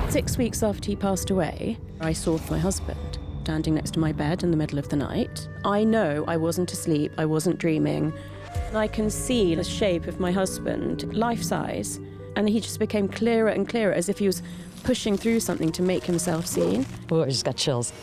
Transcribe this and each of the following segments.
6 weeks after he passed away, I saw my husband standing next to my bed in the middle of the night. I know I wasn't asleep, I wasn't dreaming. I can see the shape of my husband, life-size, and he just became clearer and clearer, as if he was pushing through something to make himself seen. Oh, I just got chills.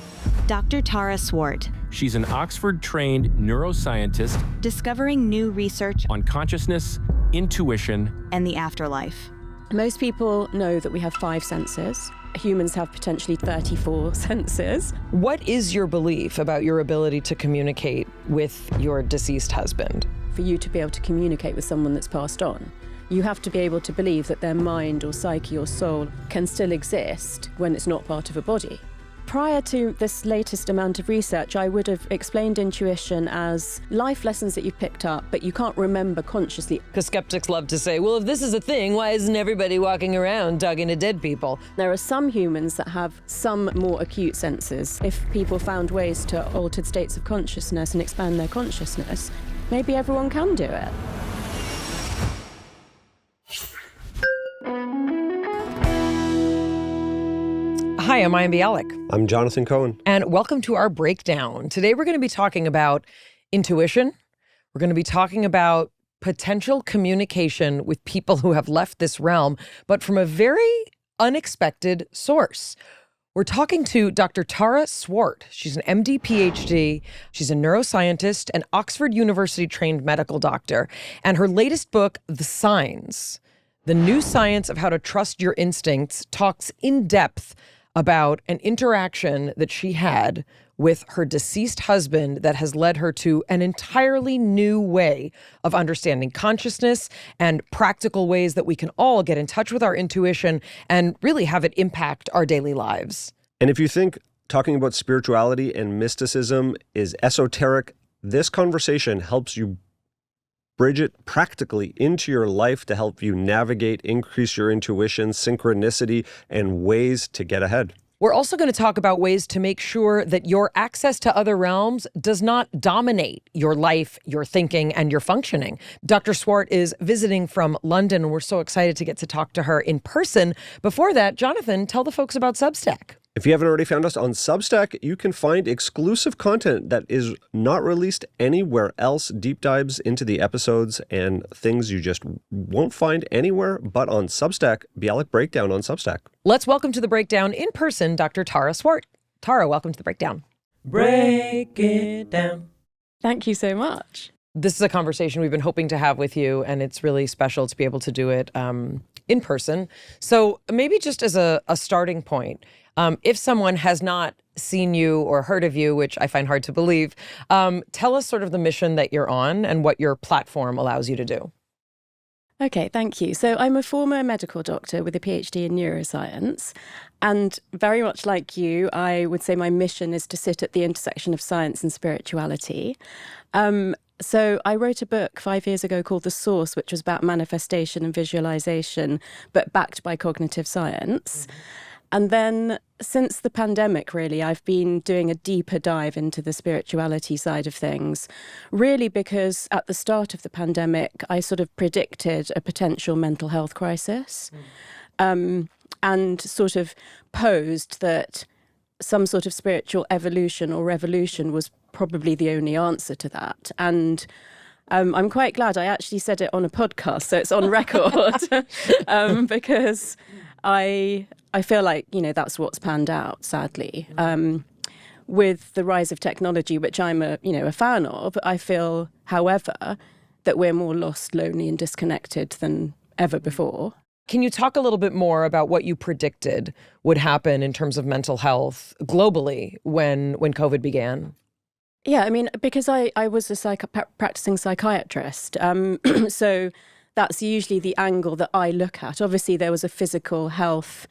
Dr. Tara Swart. She's an Oxford-trained neuroscientist Discovering new research on consciousness, intuition, and the afterlife. Most people know that we have 5 senses. Humans have potentially 34 senses. What is your belief about your ability to communicate with your deceased husband? For you to be able to communicate with someone that's passed on, you have to be able to believe that their mind or psyche or soul can still exist when it's not part of a body. Prior to this latest amount of research, I would have explained intuition as life lessons that you've picked up, but you can't remember consciously. Because skeptics love to say, well, if this is a thing, why isn't everybody walking around talking to dead people? There are some humans that have some more acute senses. If people found ways to altered states of consciousness and expand their consciousness, maybe everyone can do it. Hi, I'm Mayim Bialik. I'm Jonathan Cohen. And welcome to our breakdown. Today we're going to be talking about intuition. We're going to be talking about potential communication with people who have left this realm, but from a very unexpected source. We're talking to Dr. Tara Swart. She's an MD, PhD. She's a neuroscientist, an Oxford University-trained medical doctor. And her latest book, The Signs, The New Science of How to Trust Your Instincts, talks in depth about an interaction that she had with her deceased husband that has led her to an entirely new way of understanding consciousness and practical ways that we can all get in touch with our intuition and really have it impact our daily lives. And if you think talking about spirituality and mysticism is esoteric, this conversation helps you bridge it practically into your life to help you navigate, increase your intuition, synchronicity, and ways to get ahead. We're also going to talk about ways to make sure that your access to other realms does not dominate your life, your thinking, and your functioning. Dr. Swart is visiting from London, and we're so excited to get to talk to her in person. Before that, Jonathan, tell the folks about Substack. If you haven't already found us on Substack, you can find exclusive content that is not released anywhere else, deep dives into the episodes and things you just won't find anywhere but on Substack. Bialik Breakdown on Substack. Let's welcome to the breakdown in person, Dr. Tara Swart. Tara, welcome to the breakdown. Break it down. Thank you so much. This is a conversation we've been hoping to have with you, and it's really special to be able to do it in person. So maybe just as a starting point, if someone has not seen you or heard of you, which I find hard to believe, tell us sort of the mission that you're on and what your platform allows you to do. Okay, thank you. So I'm a former medical doctor with a PhD in neuroscience. And very much like you, I would say my mission is to sit at the intersection of science and spirituality. So I wrote a book 5 years ago called The Source, which was about manifestation and visualization, but backed by cognitive science. And then since the pandemic, really, I've been doing a deeper dive into the spirituality side of things, really because at the start of the pandemic, I sort of predicted a potential mental health crisis and sort of posed that some sort of spiritual evolution or revolution was probably the only answer to that. And I'm quite glad I actually said it on a podcast, so it's on record, because I feel like, that's what's panned out, sadly. With the rise of technology, which I'm a fan of, I feel, however, that we're more lost, lonely and disconnected than ever before. Can you talk a little bit more about what you predicted would happen in terms of mental health globally when COVID began? Yeah, I mean, because I was a practicing psychiatrist, so that's usually the angle that I look at. Obviously, there was a physical health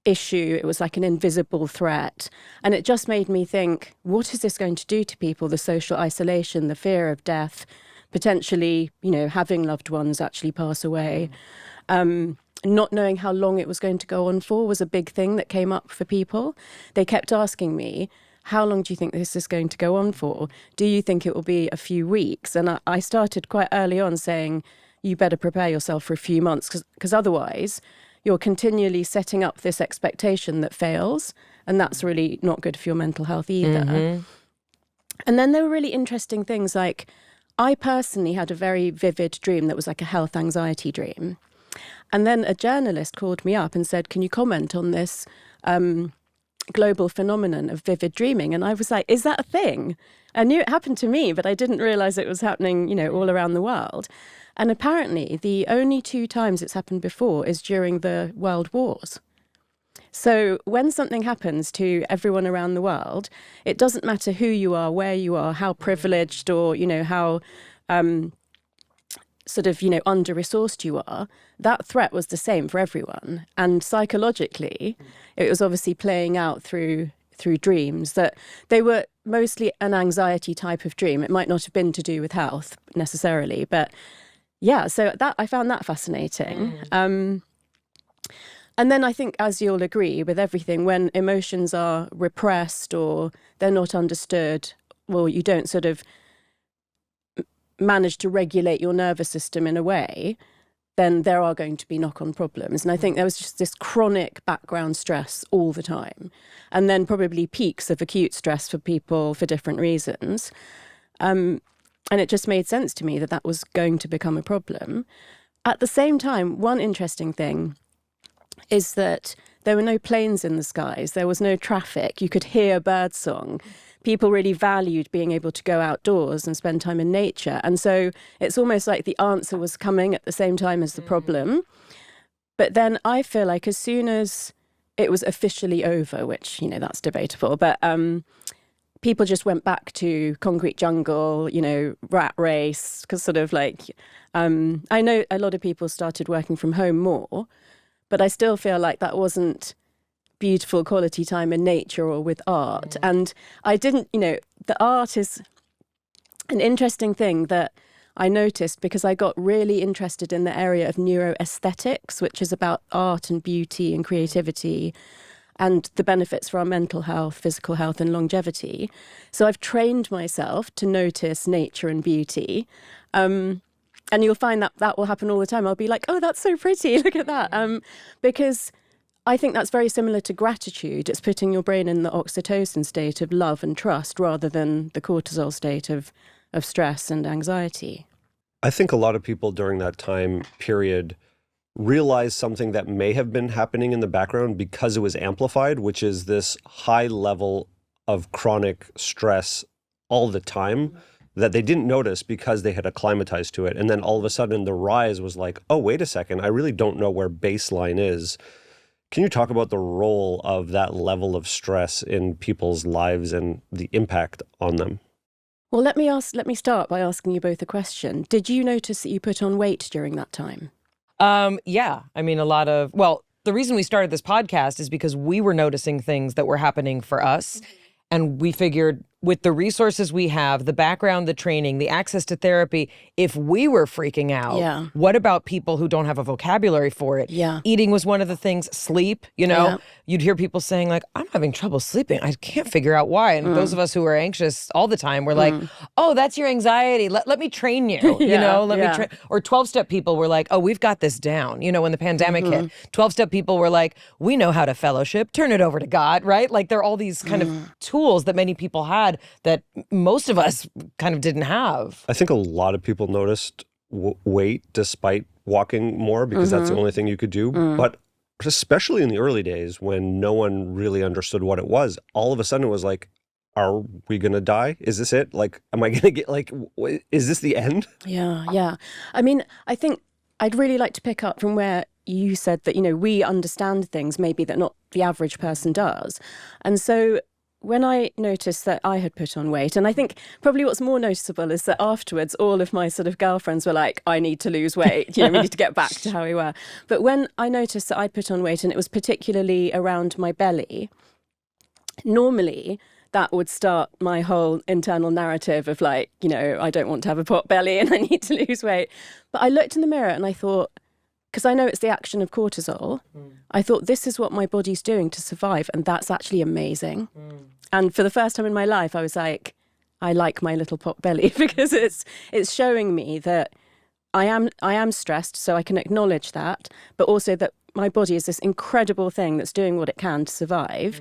issue. It was like an invisible threat. And it just made me think, what is this going to do to people? The social isolation, the fear of death, potentially, having loved ones actually pass away. Not knowing how long it was going to go on for was a big thing that came up for people. They kept asking me, how long do you think this is going to go on for? Do you think it will be a few weeks? And I started quite early on saying, you better prepare yourself for a few months, because otherwise, you're continually setting up this expectation that fails, and that's really not good for your mental health either. And then there were really interesting things like, I personally had a very vivid dream that was like a health anxiety dream. And then a journalist called me up and said, can you comment on this global phenomenon of vivid dreaming? And I was like, is that a thing? I knew it happened to me, but I didn't realize it was happening, you know, all around the world. And apparently the only 2 times it's happened before is during the world wars. So when something happens to everyone around the world, it doesn't matter who you are, where you are, how privileged or, you know, how sort of, you know, under-resourced you are, that threat was the same for everyone. And psychologically, it was obviously playing out through dreams, that they were mostly an anxiety type of dream. It might not have been to do with health necessarily, but yeah, so that I found that fascinating. And then I think, as you'll agree with everything, when emotions are repressed or they're not understood, well, you don't sort of manage to regulate your nervous system in a way, then there are going to be knock-on problems. And I think there was just this chronic background stress all the time, and then probably peaks of acute stress for people for different reasons. And it just made sense to me that that was going to become a problem. At the same time, one interesting thing is that there were no planes in the skies. There was no traffic. You could hear birdsong. People really valued being able to go outdoors and spend time in nature. And so it's almost like the answer was coming at the same time as the problem. But then I feel like as soon as it was officially over, which, you know, that's debatable, but people just went back to concrete jungle, you know, rat race, because sort of like, I know a lot of people started working from home more, but I still feel like that wasn't beautiful quality time in nature or with art. And I didn't, you know, the art is an interesting thing that I noticed because I got really interested in the area of neuroaesthetics, which is about art and beauty and creativity and the benefits for our mental health, physical health and longevity. So I've trained myself to notice nature and beauty. And you'll find that that will happen all the time. I'll be like, oh, that's so pretty. Look at that. Because I think that's very similar to gratitude. It's putting your brain in the oxytocin state of love and trust rather than the cortisol state of stress and anxiety. I think a lot of people during that time period realized something that may have been happening in the background because it was amplified, which is this high level of chronic stress all the time that they didn't notice because they had acclimatized to it. And then all of a sudden the rise was like, oh, wait a second, I really don't know where baseline is. Can you talk about the role of that level of stress in people's lives and the impact on them? Well, let me start by asking you both a question. Did you notice that you put on weight during that time? Yeah. I mean, the reason we started this podcast is because we were noticing things that were happening for us. And we figured with the resources we have, the background, the training, the access to therapy, if we were freaking out, what about people who don't have a vocabulary for it? Yeah. Eating was one of the things. Sleep, you know, you'd hear people saying like, I'm having trouble sleeping. I can't figure out why. And those of us who are anxious all the time were like, oh, that's your anxiety. Let me train you, you know, let me train. Or 12-step people were like, oh, we've got this down. You know, when the pandemic hit, 12-step people were like, we know how to fellowship, turn it over to God, right? Like there are all these kind of tools that many people had that most of us kind of didn't have. I think a lot of people noticed weight despite walking more because that's the only thing you could do. But especially in the early days when no one really understood what it was, all of a sudden it was like, are we going to die? Is this it? Like, am I going to get like, is this the end? Yeah. I mean, I think I'd really like to pick up from where you said that, you know, we understand things maybe that not the average person does. And so when I noticed that I had put on weight, and I think probably what's more noticeable is that afterwards, all of my sort of girlfriends were like, I need to lose weight. You know, we need to get back to how we were. But when I noticed that I'd put on weight, and it was particularly around my belly, normally that would start my whole internal narrative of like, you know, I don't want to have a pot belly and I need to lose weight. But I looked in the mirror and I thought, because I know it's the action of cortisol, I thought this is what my body's doing to survive. And that's actually amazing. And for the first time in my life, I was like, I like my little pot belly because it's showing me that I am stressed, so I can acknowledge that, but also that my body is this incredible thing that's doing what it can to survive.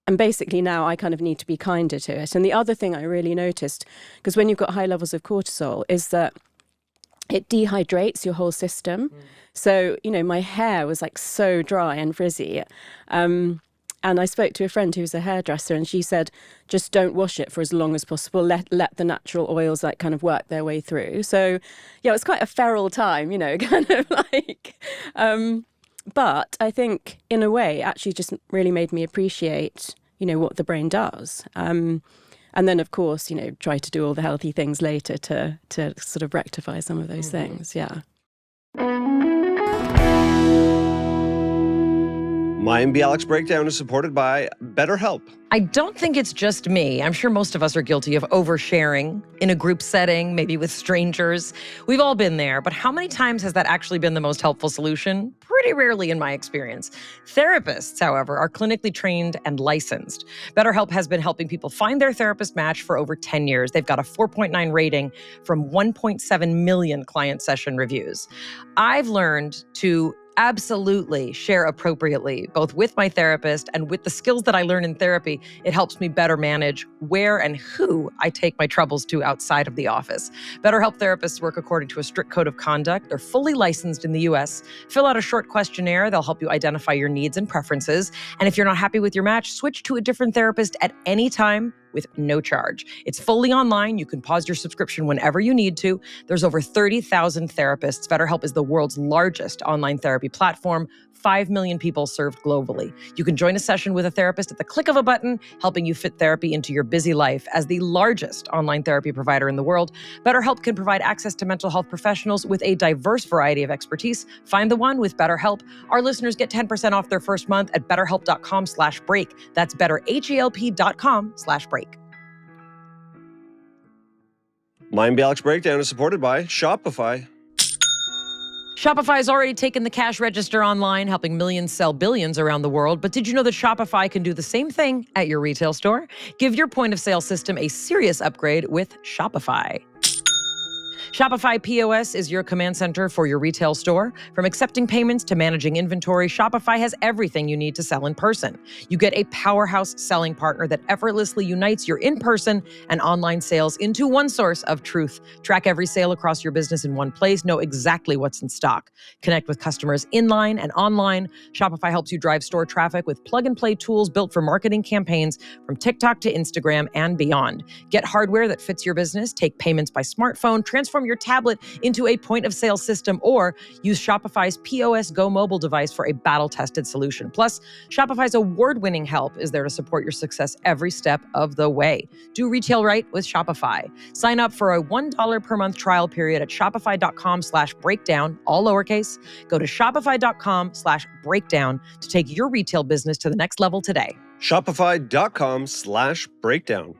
And basically now I kind of need to be kinder to it. And the other thing I really noticed, because when you've got high levels of cortisol, is that it dehydrates your whole system. So, my hair was like so dry and frizzy. And I spoke to a friend who's a hairdresser, and she said, just don't wash it for as long as possible. Let the natural oils like kind of work their way through. So, yeah, it was quite a feral time, kind of like. But I think in a way, it actually just really made me appreciate, what the brain does. And then, of course, try to do all the healthy things later to sort of rectify some of those things. Yeah. Mayim Bialik's breakdown is supported by BetterHelp. I don't think it's just me. I'm sure most of us are guilty of oversharing in a group setting, maybe with strangers. We've all been there, but how many times has that actually been the most helpful solution? Pretty rarely in my experience. Therapists, however, are clinically trained and licensed. BetterHelp has been helping people find their therapist match for over 10 years. They've got a 4.9 rating from 1.7 million client session reviews. I've learned to absolutely share appropriately, both with my therapist and with the skills that I learn in therapy. It helps me better manage where and who I take my troubles to outside of the office. BetterHelp therapists work according to a strict code of conduct. They're fully licensed in the US. Fill out a short questionnaire. They'll help you identify your needs and preferences. And if you're not happy with your match, switch to a different therapist at any time with no charge. It's fully online. You can pause your subscription whenever you need to. There's over 30,000 therapists. BetterHelp is the world's largest online therapy platform. 5 million people served globally. You can join a session with a therapist at the click of a button, helping you fit therapy into your busy life. As the largest online therapy provider in the world, BetterHelp can provide access to mental health professionals with a diverse variety of expertise. Find the one with BetterHelp. Our listeners get 10% off their first month at betterhelp.com/break. That's betterhelp.com/break. Mayim Bialik's breakdown is supported by Shopify. Shopify has already taken the cash register online, helping millions sell billions around the world. But did you know that Shopify can do the same thing at your retail store? Give your point of sale system a serious upgrade with Shopify. Shopify POS is your command center for your retail store. From accepting payments to managing inventory, Shopify has everything you need to sell in person. You get a powerhouse selling partner that effortlessly unites your in-person and online sales into one source of truth. Track every sale across your business in one place. Know exactly what's in stock. Connect with customers inline and online. Shopify helps you drive store traffic with plug-and-play tools built for marketing campaigns from TikTok to Instagram and beyond. Get hardware that fits your business. Take payments by smartphone. Transform your tablet into a point-of-sale system, or use Shopify's POS Go mobile device for a battle-tested solution. Plus, Shopify's award-winning help is there to support your success every step of the way. Do retail right with Shopify. Sign up for a $1 per month trial period at shopify.com/breakdown, all lowercase. Go to shopify.com/breakdown to take your retail business to the next level today. Shopify.com/breakdown.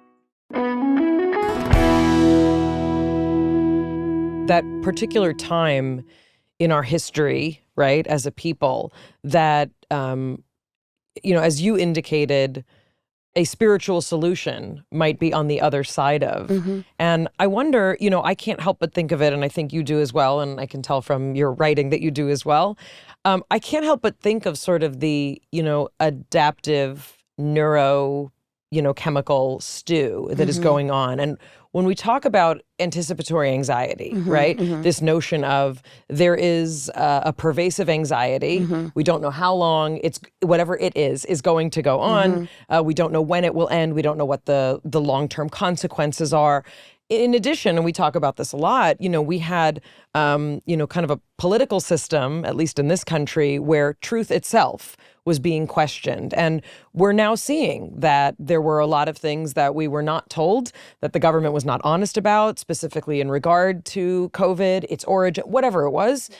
That particular time in our history, right, as a people, that, as you indicated, a spiritual solution might be on the other side of. Mm-hmm. And I wonder, I can't help but think of it, and I think you do as well, and I can tell from your writing that you do as well. I can't help but think of sort of the, adaptive chemical stew that is going on. And when we talk about anticipatory anxiety, right? This notion of there is a pervasive anxiety. We don't know how long whatever it is going to go on. We don't know when it will end. We don't know what the long-term consequences are. In addition, and we talk about this a lot, we had, kind of a political system, at least in this country, where truth itself was being questioned. And we're now seeing that there were a lot of things that we were not told, that the government was not honest about, specifically in regard to COVID, its origin, whatever it was.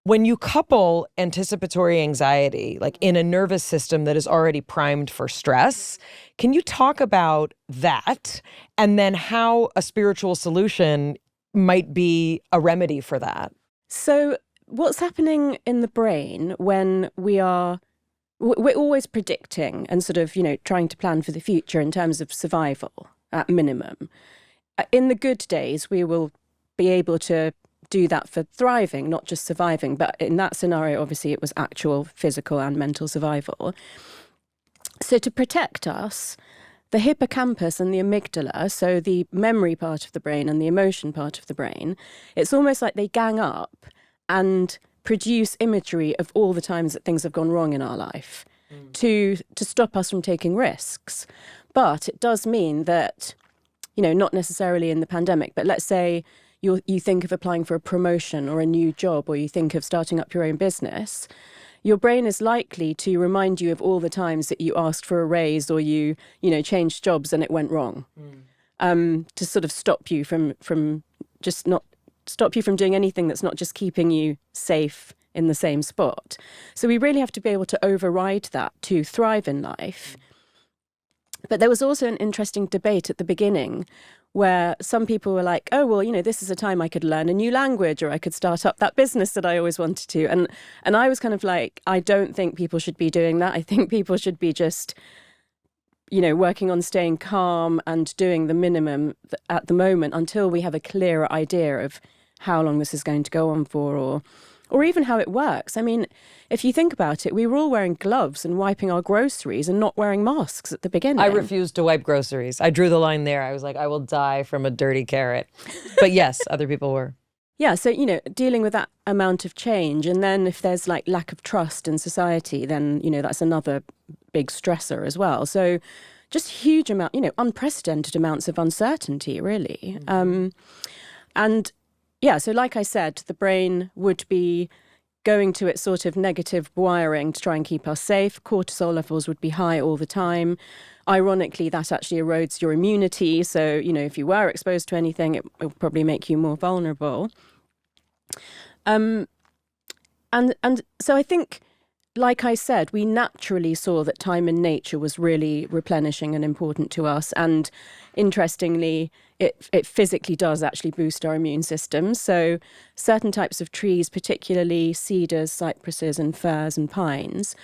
When you couple anticipatory anxiety, like in a nervous system that is already primed for stress, can you talk about that and then how a spiritual solution might be a remedy for that? So what's happening in the brain when we're always predicting and sort of, trying to plan for the future in terms of survival at minimum. In the good days, we will be able to do that for thriving, not just surviving. But in that scenario, obviously, it was actual physical and mental survival. So to protect us, the hippocampus and the amygdala, so the memory part of the brain and the emotion part of the brain, it's almost like they gang up and produce imagery of all the times that things have gone wrong in our life to stop us from taking risks. But it does mean that, not necessarily in the pandemic, but let's say you think of applying for a promotion or a new job, or you think of starting up your own business, your brain is likely to remind you of all the times that you asked for a raise or you changed jobs and it went wrong, to sort of stop you from doing anything that's not just keeping you safe in the same spot. So we really have to be able to override that to thrive in life. But there was also an interesting debate at the beginning where some people were like, oh, well, this is a time I could learn a new language, or I could start up that business that I always wanted to. And I was kind of like, I don't think people should be doing that. I think people should be just, working on staying calm and doing the minimum at the moment until we have a clearer idea of how long this is going to go on for, or even how it works. I mean, if you think about it, we were all wearing gloves and wiping our groceries and not wearing masks at the beginning. I refused to wipe groceries. I drew the line there. I was like, I will die from a dirty carrot. But yes, other people were. Yeah, so, dealing with that amount of change, and then if there's like lack of trust in society, then, that's another big stressor as well. So just huge amount, unprecedented amounts of uncertainty, really. And yeah, so like I said, the brain would be going to its sort of negative wiring to try and keep us safe. Cortisol levels would be high all the time. Ironically, that actually erodes your immunity. So, if you were exposed to anything, it will probably make you more vulnerable. And so I think, like I said, we naturally saw that time in nature was really replenishing and important to us. And interestingly, it physically does actually boost our immune system. So certain types of trees, particularly cedars, cypresses and firs and pines,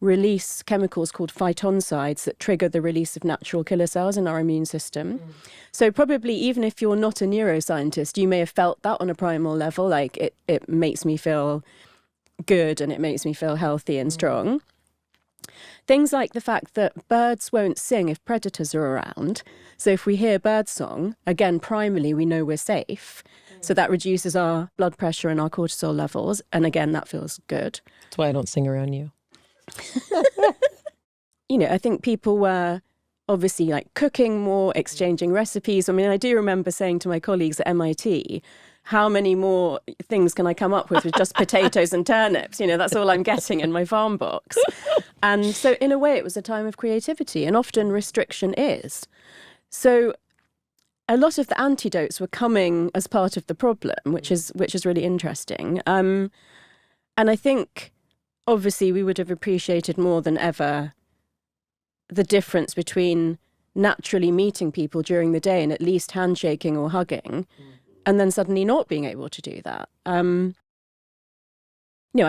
release chemicals called phytoncides that trigger the release of natural killer cells in our immune system. So probably even if you're not a neuroscientist, you may have felt that on a primal level, like it makes me feel good and it makes me feel healthy and strong. Things like the fact that birds won't sing if predators are around. So if we hear birdsong, again, primarily we know we're safe. So that reduces our blood pressure and our cortisol levels. And again, that feels good. That's why I don't sing around you. I think people were obviously like cooking more, exchanging recipes. I mean, I do remember saying to my colleagues at MIT, how many more things can I come up with just potatoes and turnips? That's all I'm getting in my farm box. And so in a way, it was a time of creativity, and often restriction is. So a lot of the antidotes were coming as part of the problem, which is really interesting. And I think, obviously, we would have appreciated more than ever the difference between naturally meeting people during the day and at least handshaking or hugging, and then suddenly not being able to do that. I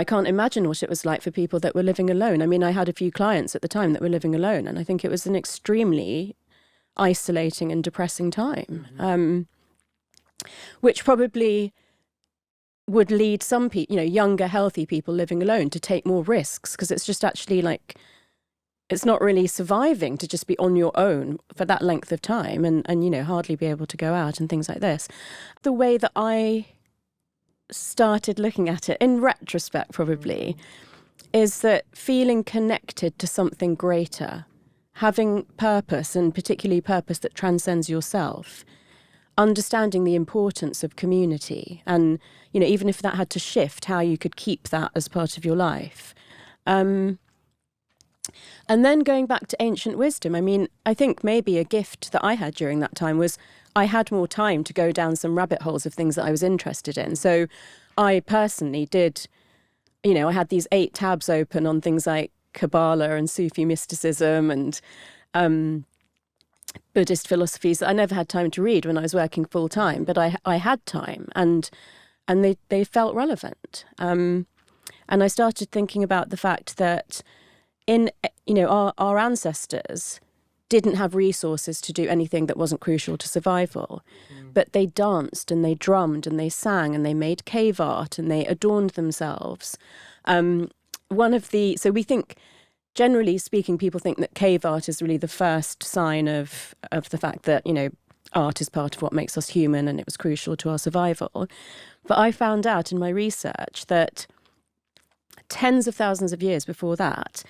can't imagine what it was like for people that were living alone. I mean, I had a few clients at the time that were living alone, and I think it was an extremely isolating and depressing time, which probably would lead some people, younger, healthy people living alone to take more risks, because it's just actually like, it's not really surviving to just be on your own for that length of time and hardly be able to go out and things like this. The way that I started looking at it, in retrospect probably, is that feeling connected to something greater, having purpose, and particularly purpose that transcends yourself, understanding the importance of community, and even if that had to shift, how you could keep that as part of your life. And then going back to ancient wisdom, I mean, I think maybe a gift that I had during that time was I had more time to go down some rabbit holes of things that I was interested in. So I personally did, I had these 8 tabs open on things like Kabbalah and Sufi mysticism and Buddhist philosophies that I never had time to read when I was working full time, but I had time, and they felt relevant. And I started thinking about the fact that our ancestors didn't have resources to do anything that wasn't crucial to survival. But they danced and they drummed and they sang and they made cave art and they adorned themselves. So we think, generally speaking, people think that cave art is really the first sign of the fact that, art is part of what makes us human and it was crucial to our survival. But I found out in my research that tens of thousands of years before that,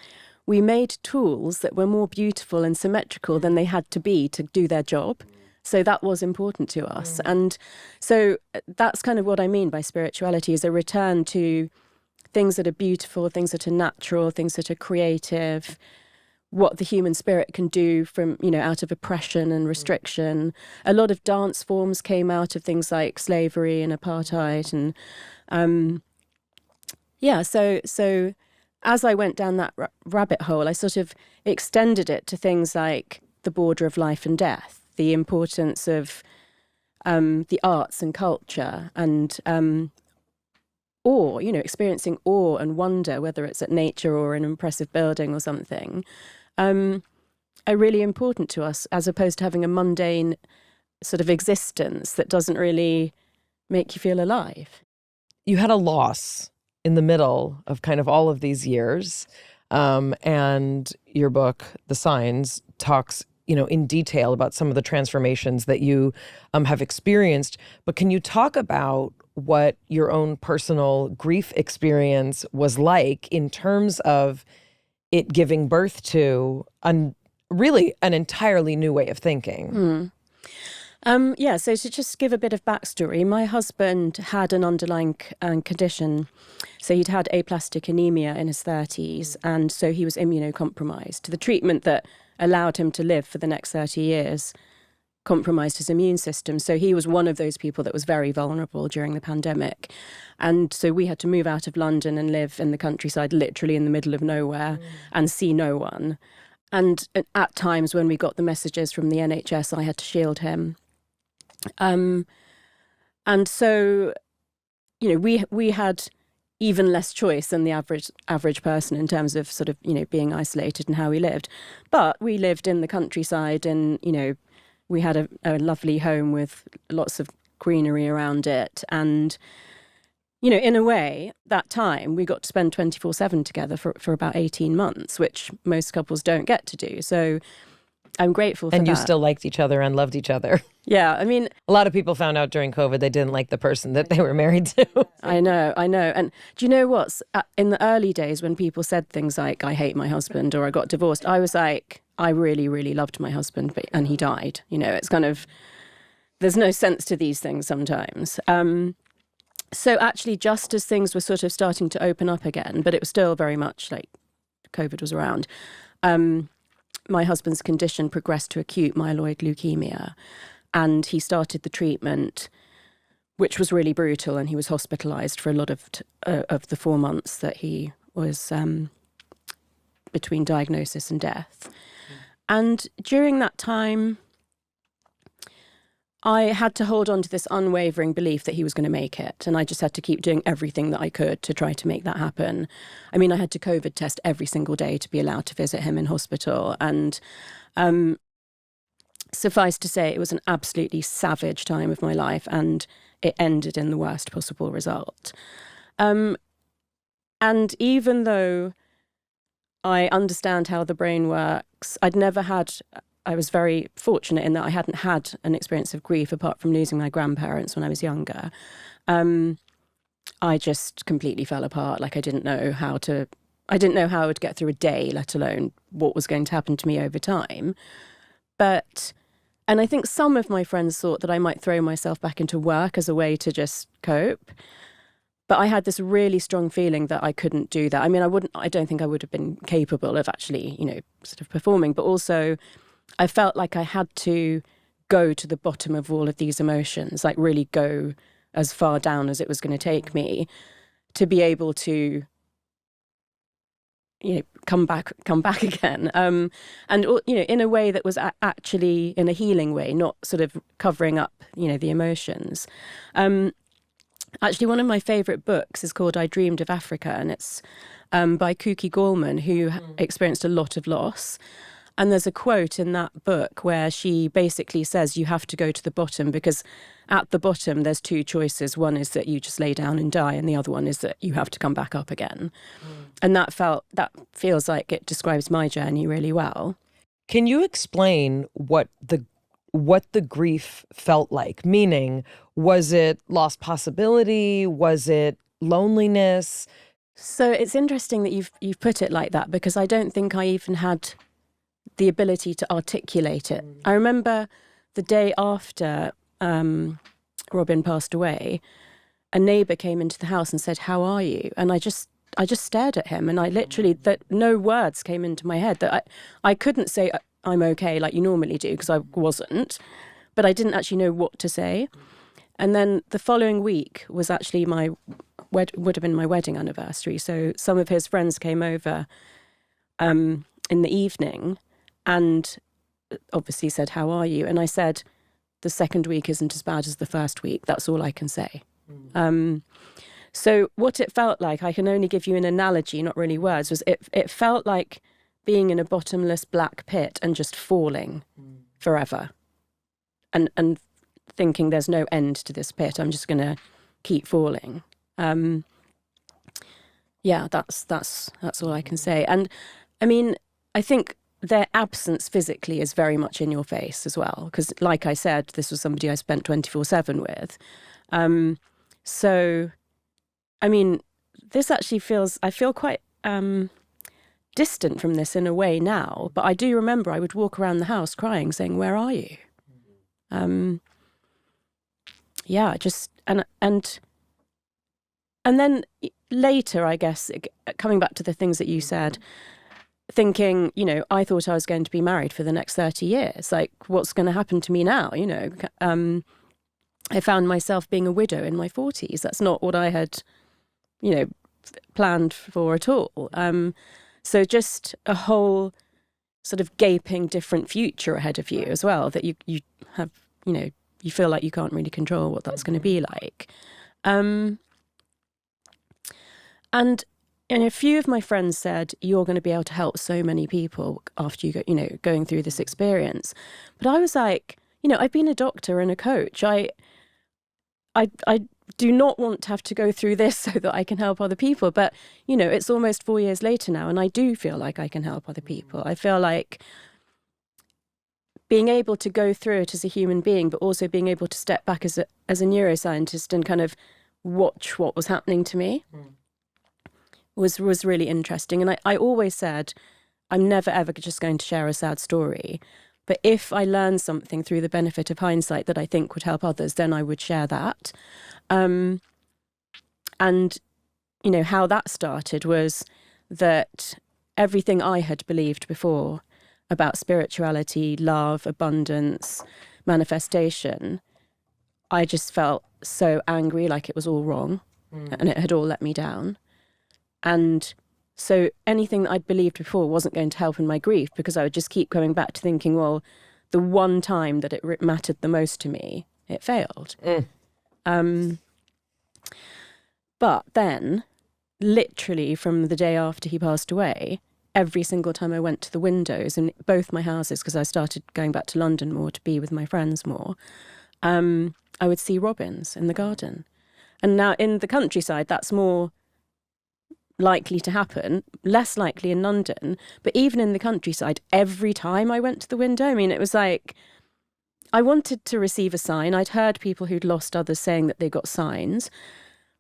we made tools that were more beautiful and symmetrical than they had to be to do their job. So that was important to us. And so that's kind of what I mean by spirituality, is a return to things that are beautiful, things that are natural, things that are creative, what the human spirit can do from, out of oppression and restriction. A lot of dance forms came out of things like slavery and apartheid. And so as I went down that rabbit hole, I sort of extended it to things like the border of life and death, the importance of the arts and culture, and awe, experiencing awe and wonder, whether it's at nature or an impressive building or something, are really important to us, as opposed to having a mundane sort of existence that doesn't really make you feel alive. You had a loss in the middle of kind of all of these years, and your book, The Signs, talks in detail about some of the transformations that you have experienced. But can you talk about what your own personal grief experience was like in terms of it giving birth to really an entirely new way of thinking? So to just give a bit of backstory, my husband had an underlying condition. So he'd had aplastic anemia in his 30s, and so he was immunocompromised. The treatment that allowed him to live for the next 30 years compromised his immune system. So he was one of those people that was very vulnerable during the pandemic. And so we had to move out of London and live in the countryside, literally in the middle of nowhere, and see no one. And at times when we got the messages from the NHS, I had to shield him. And so, we had even less choice than the average person in terms of sort of, being isolated and how we lived. But we lived in the countryside, and, we had a lovely home with lots of greenery around it. And, in a way, that time we got to spend 24/7 together for about 18 months, which most couples don't get to do. So I'm grateful for that. And you still liked each other and loved each other. Yeah, I mean, a lot of people found out during COVID they didn't like the person that they were married to. I know. And do you know what? In the early days when people said things like, I hate my husband or I got divorced, I was like, I really, really loved my husband, and he died. It's kind of, there's no sense to these things sometimes. So actually, just as things were sort of starting to open up again, but it was still very much like COVID was around, my husband's condition progressed to acute myeloid leukemia, and he started the treatment, which was really brutal, and he was hospitalized for a lot of the 4 months that he was between diagnosis and death. And during that time, I had to hold on to this unwavering belief that he was going to make it. And I just had to keep doing everything that I could to try to make that happen. I mean, I had to COVID test every single day to be allowed to visit him in hospital. And suffice to say, it was an absolutely savage time of my life, and it ended in the worst possible result. And even though I understand how the brain works, I was very fortunate in that I hadn't had an experience of grief apart from losing my grandparents when I was younger. I just completely fell apart. Like I didn't know how I would get through a day, let alone what was going to happen to me over time. And I think some of my friends thought that I might throw myself back into work as a way to just cope. But I had this really strong feeling that I couldn't do that. I mean, I don't think I would have been capable of actually, sort of performing, but also I felt like I had to go to the bottom of all of these emotions, like really go as far down as it was going to take me to be able to, come back again. And, in a way that was actually in a healing way, not sort of covering up, the emotions. Actually, one of my favourite books is called I Dreamed of Africa, and it's by Kuki Gallman, who experienced a lot of loss. And there's a quote in that book where she basically says you have to go to the bottom, because at the bottom there's two choices. One is that you just lay down and die, and the other one is that you have to come back up again. And that feels like it describes my journey really well. Can you explain what the grief felt like? Meaning, was it lost possibility? Was it loneliness? So it's interesting that you've put it like that, because I don't think I even had the ability to articulate it. I remember the day after Robin passed away, a neighbour came into the house and said, "How are you?" And I just stared at him, and I literally, that no words came into my head. That I couldn't say I'm okay like you normally do, because I wasn't, but I didn't actually know what to say. And then the following week was actually would have been my wedding anniversary. So some of his friends came over in the evening and obviously said, "How are you?" And I said, "The second week isn't as bad as the first week. That's all I can say." So what it felt like, I can only give you an analogy, not really words, was it felt like being in a bottomless black pit and just falling forever. And thinking there's no end to this pit. I'm just going to keep falling. Yeah, that's all I can say. And I mean, I think their absence physically is very much in your face as well, because like I said, this was somebody I spent 24/7 with. So, I mean, this actually I feel quite distant from this in a way now, but I do remember I would walk around the house crying, saying, "Where are you?" Yeah, just, and then later, I guess, coming back to the things that you said, thinking, I thought I was going to be married for the next 30 years. Like, what's going to happen to me now? I found myself being a widow in my 40s. That's not what I had, planned for at all. So just a whole sort of gaping different future ahead of you as well, that you have, you feel like you can't really control what that's going to be like. And a few of my friends said, "You're going to be able to help so many people after you go, going through this experience." But I was like, I've been a doctor and a coach. I do not want to have to go through this so that I can help other people. But, it's almost 4 years later now, and I do feel like I can help other people. I feel like being able to go through it as a human being, but also being able to step back as a neuroscientist and kind of watch what was happening to me was really interesting. And I always said, I'm never, ever just going to share a sad story. But if I learn something through the benefit of hindsight that I think would help others, then I would share that. And, how that started was that everything I had believed before about spirituality, love, abundance, manifestation, I just felt so angry, like it was all wrong and it had all let me down. And so anything that I'd believed before wasn't going to help in my grief, because I would just keep going back to thinking, well, the one time that it mattered the most to me, it failed. But then, literally from the day after he passed away, every single time I went to the windows in both my houses, because I started going back to London more to be with my friends more, I would see robins in the garden. And now in the countryside, that's more likely to happen, less likely in London. But even in the countryside, every time I went to the window, I mean, it was like, I wanted to receive a sign. I'd heard people who'd lost others saying that they got signs,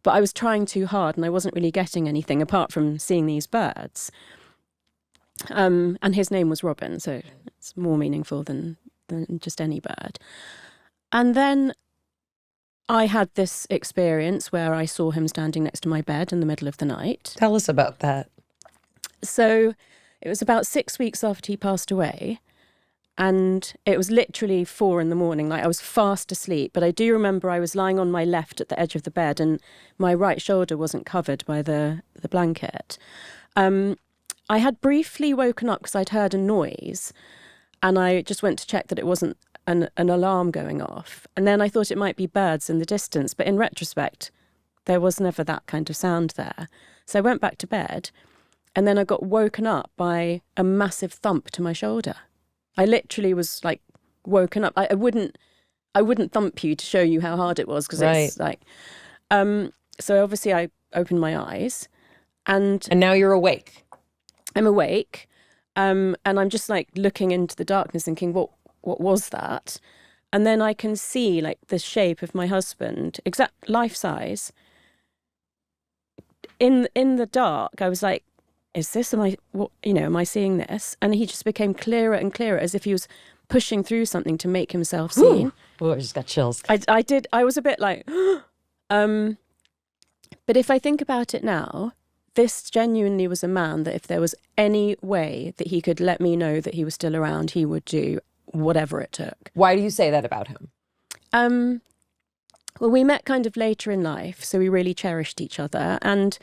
but I was trying too hard and I wasn't really getting anything apart from seeing these birds. And his name was Robin, so it's more meaningful than just any bird. And then I had this experience where I saw him standing next to my bed in the middle of the night. Tell us about that. So it was about 6 weeks after he passed away, and it was literally 4 a.m. Like, I was fast asleep, but I do remember I was lying on my left at the edge of the bed and my right shoulder wasn't covered by the blanket. I had briefly woken up because I'd heard a noise, and I just went to check that it wasn't an alarm going off. And then I thought it might be birds in the distance, but in retrospect, there was never that kind of sound there. So I went back to bed, And then I got woken up by a massive thump to my shoulder. I literally was like woken up. I wouldn't thump you to show you how hard it was, because it's like, so obviously I opened my eyes and now you're awake. I'm awake. And I'm just like looking into the darkness thinking, what was that? And then I can see like the shape of my husband, exact life size. In the dark, I was like, is this, am I seeing this? And he just became clearer and clearer, as if he was pushing through something to make himself seen. Oh, I just got chills. I was a bit like, but if I think about it now, this genuinely was a man that if there was any way that he could let me know that he was still around, he would do whatever it took. Why do you say that about him? Well, we met kind of later in life, so we really cherished each other. And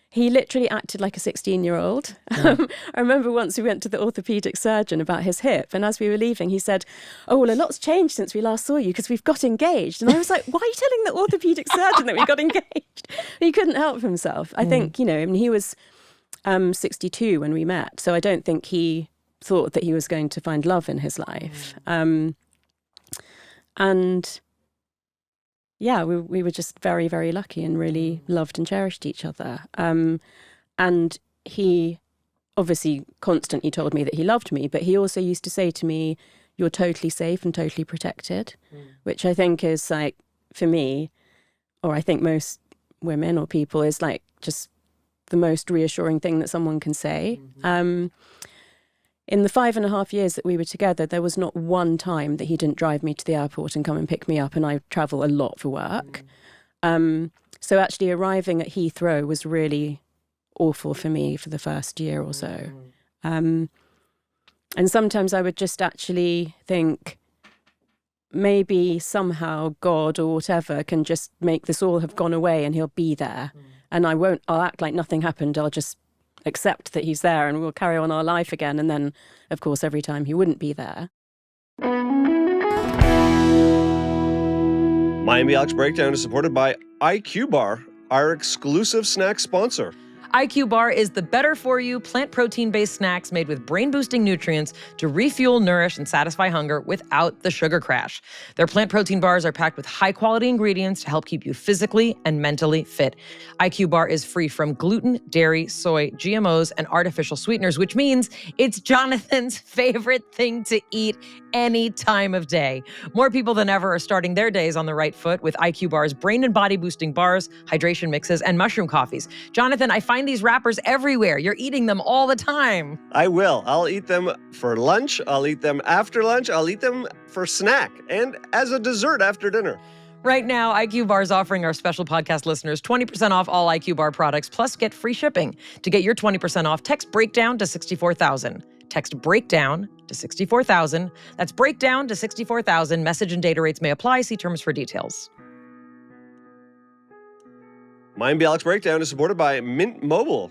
he literally acted like a 16-year-old. I remember once we went to the orthopedic surgeon about his hip, and as we were leaving, he said, "Oh, well, a lot's changed since we last saw you because we've got engaged." And I was like, why are you telling the orthopedic surgeon that we got engaged? He couldn't help himself. I think, he was 62 when we met, so I don't think he thought that he was going to find love in his life. And yeah, we were just very, very lucky and really loved and cherished each other. And he obviously constantly told me that he loved me, but he also used to say to me, "You're totally safe and totally protected," which I think is like, for me, or I think most women or people, is like just the most reassuring thing that someone can say. In the 5.5 years that we were together, there was not one time that he didn't drive me to the airport and come and pick me up, and I travel a lot for work. So actually arriving at Heathrow was really awful for me for the first year or so. And sometimes I would just actually think, maybe somehow God or whatever can just make this all have gone away and he'll be there. And I'll act like nothing happened. I'll just accept that he's there and we'll carry on our life again. And then, of course, every time he wouldn't be there. Mayim Bialik's Breakdown is supported by IQ Bar, our exclusive snack sponsor. IQ Bar is the better-for-you, plant protein-based snacks made with brain-boosting nutrients to refuel, nourish, and satisfy hunger without the sugar crash. Their plant protein bars are packed with high-quality ingredients to help keep you physically and mentally fit. IQ Bar is free from gluten, dairy, soy, GMOs, and artificial sweeteners, which means it's Jonathan's favorite thing to eat any time of day. More people than ever are starting their days on the right foot with IQ Bar's brain and body boosting bars, hydration mixes, and mushroom coffees. Jonathan, I find these wrappers everywhere. You're eating them all the time. I will. I'll eat them for lunch. I'll eat them after lunch. I'll eat them for snack and as a dessert after dinner. Right now, IQ Bar is offering our special podcast listeners 20% off all IQ Bar products, plus get free shipping. To get your 20% off, text BREAKDOWN to 64,000. Text BREAKDOWN to 64,000. That's BREAKDOWN to 64,000. Message and data rates may apply. See terms for details. Mayim Bialik's Breakdown is supported by Mint Mobile.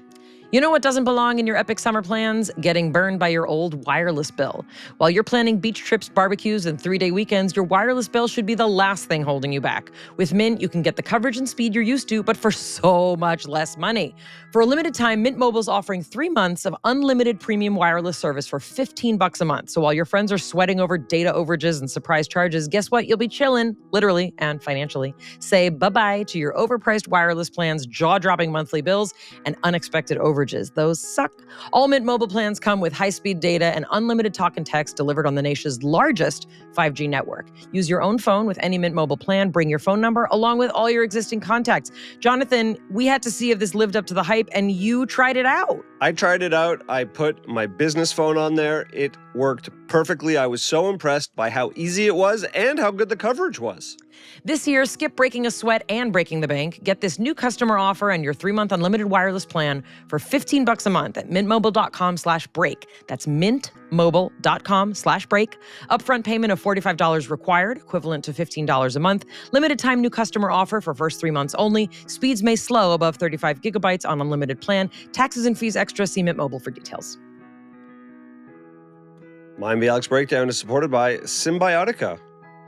You know what doesn't belong in your epic summer plans? Getting burned by your old wireless bill. While you're planning beach trips, barbecues, and 3-day weekends, your wireless bill should be the last thing holding you back. With Mint, you can get the coverage and speed you're used to, but for so much less money. For a limited time, Mint Mobile's offering 3 months of unlimited premium wireless service for $15 a month. So while your friends are sweating over data overages and surprise charges, guess what? You'll be chilling, literally and financially. Say bye-bye to your overpriced wireless plans, jaw-dropping monthly bills, and unexpected overages. Those suck. All Mint Mobile plans come with high-speed data and unlimited talk and text delivered on the nation's largest 5G network. Use your own phone with any Mint Mobile plan. Bring your phone number along with all your existing contacts. Jonathan, we had to see if this lived up to the hype, and you tried it out. I tried it out. I put my business phone on there. It worked perfectly. I was so impressed by how easy it was and how good the coverage was. This year, skip breaking a sweat and breaking the bank. Get this new customer offer and your 3-month unlimited wireless plan for $15 a month at mintmobile.com/break. That's mintmobile.com/break. Upfront payment of $45 required, equivalent to $15 a month. Limited time new customer offer for first 3 months only. Speeds may slow above 35 gigabytes on unlimited plan. Taxes and fees extra. See Mint Mobile for details. Mayim Bialik's Breakdown is supported by Symbiotica.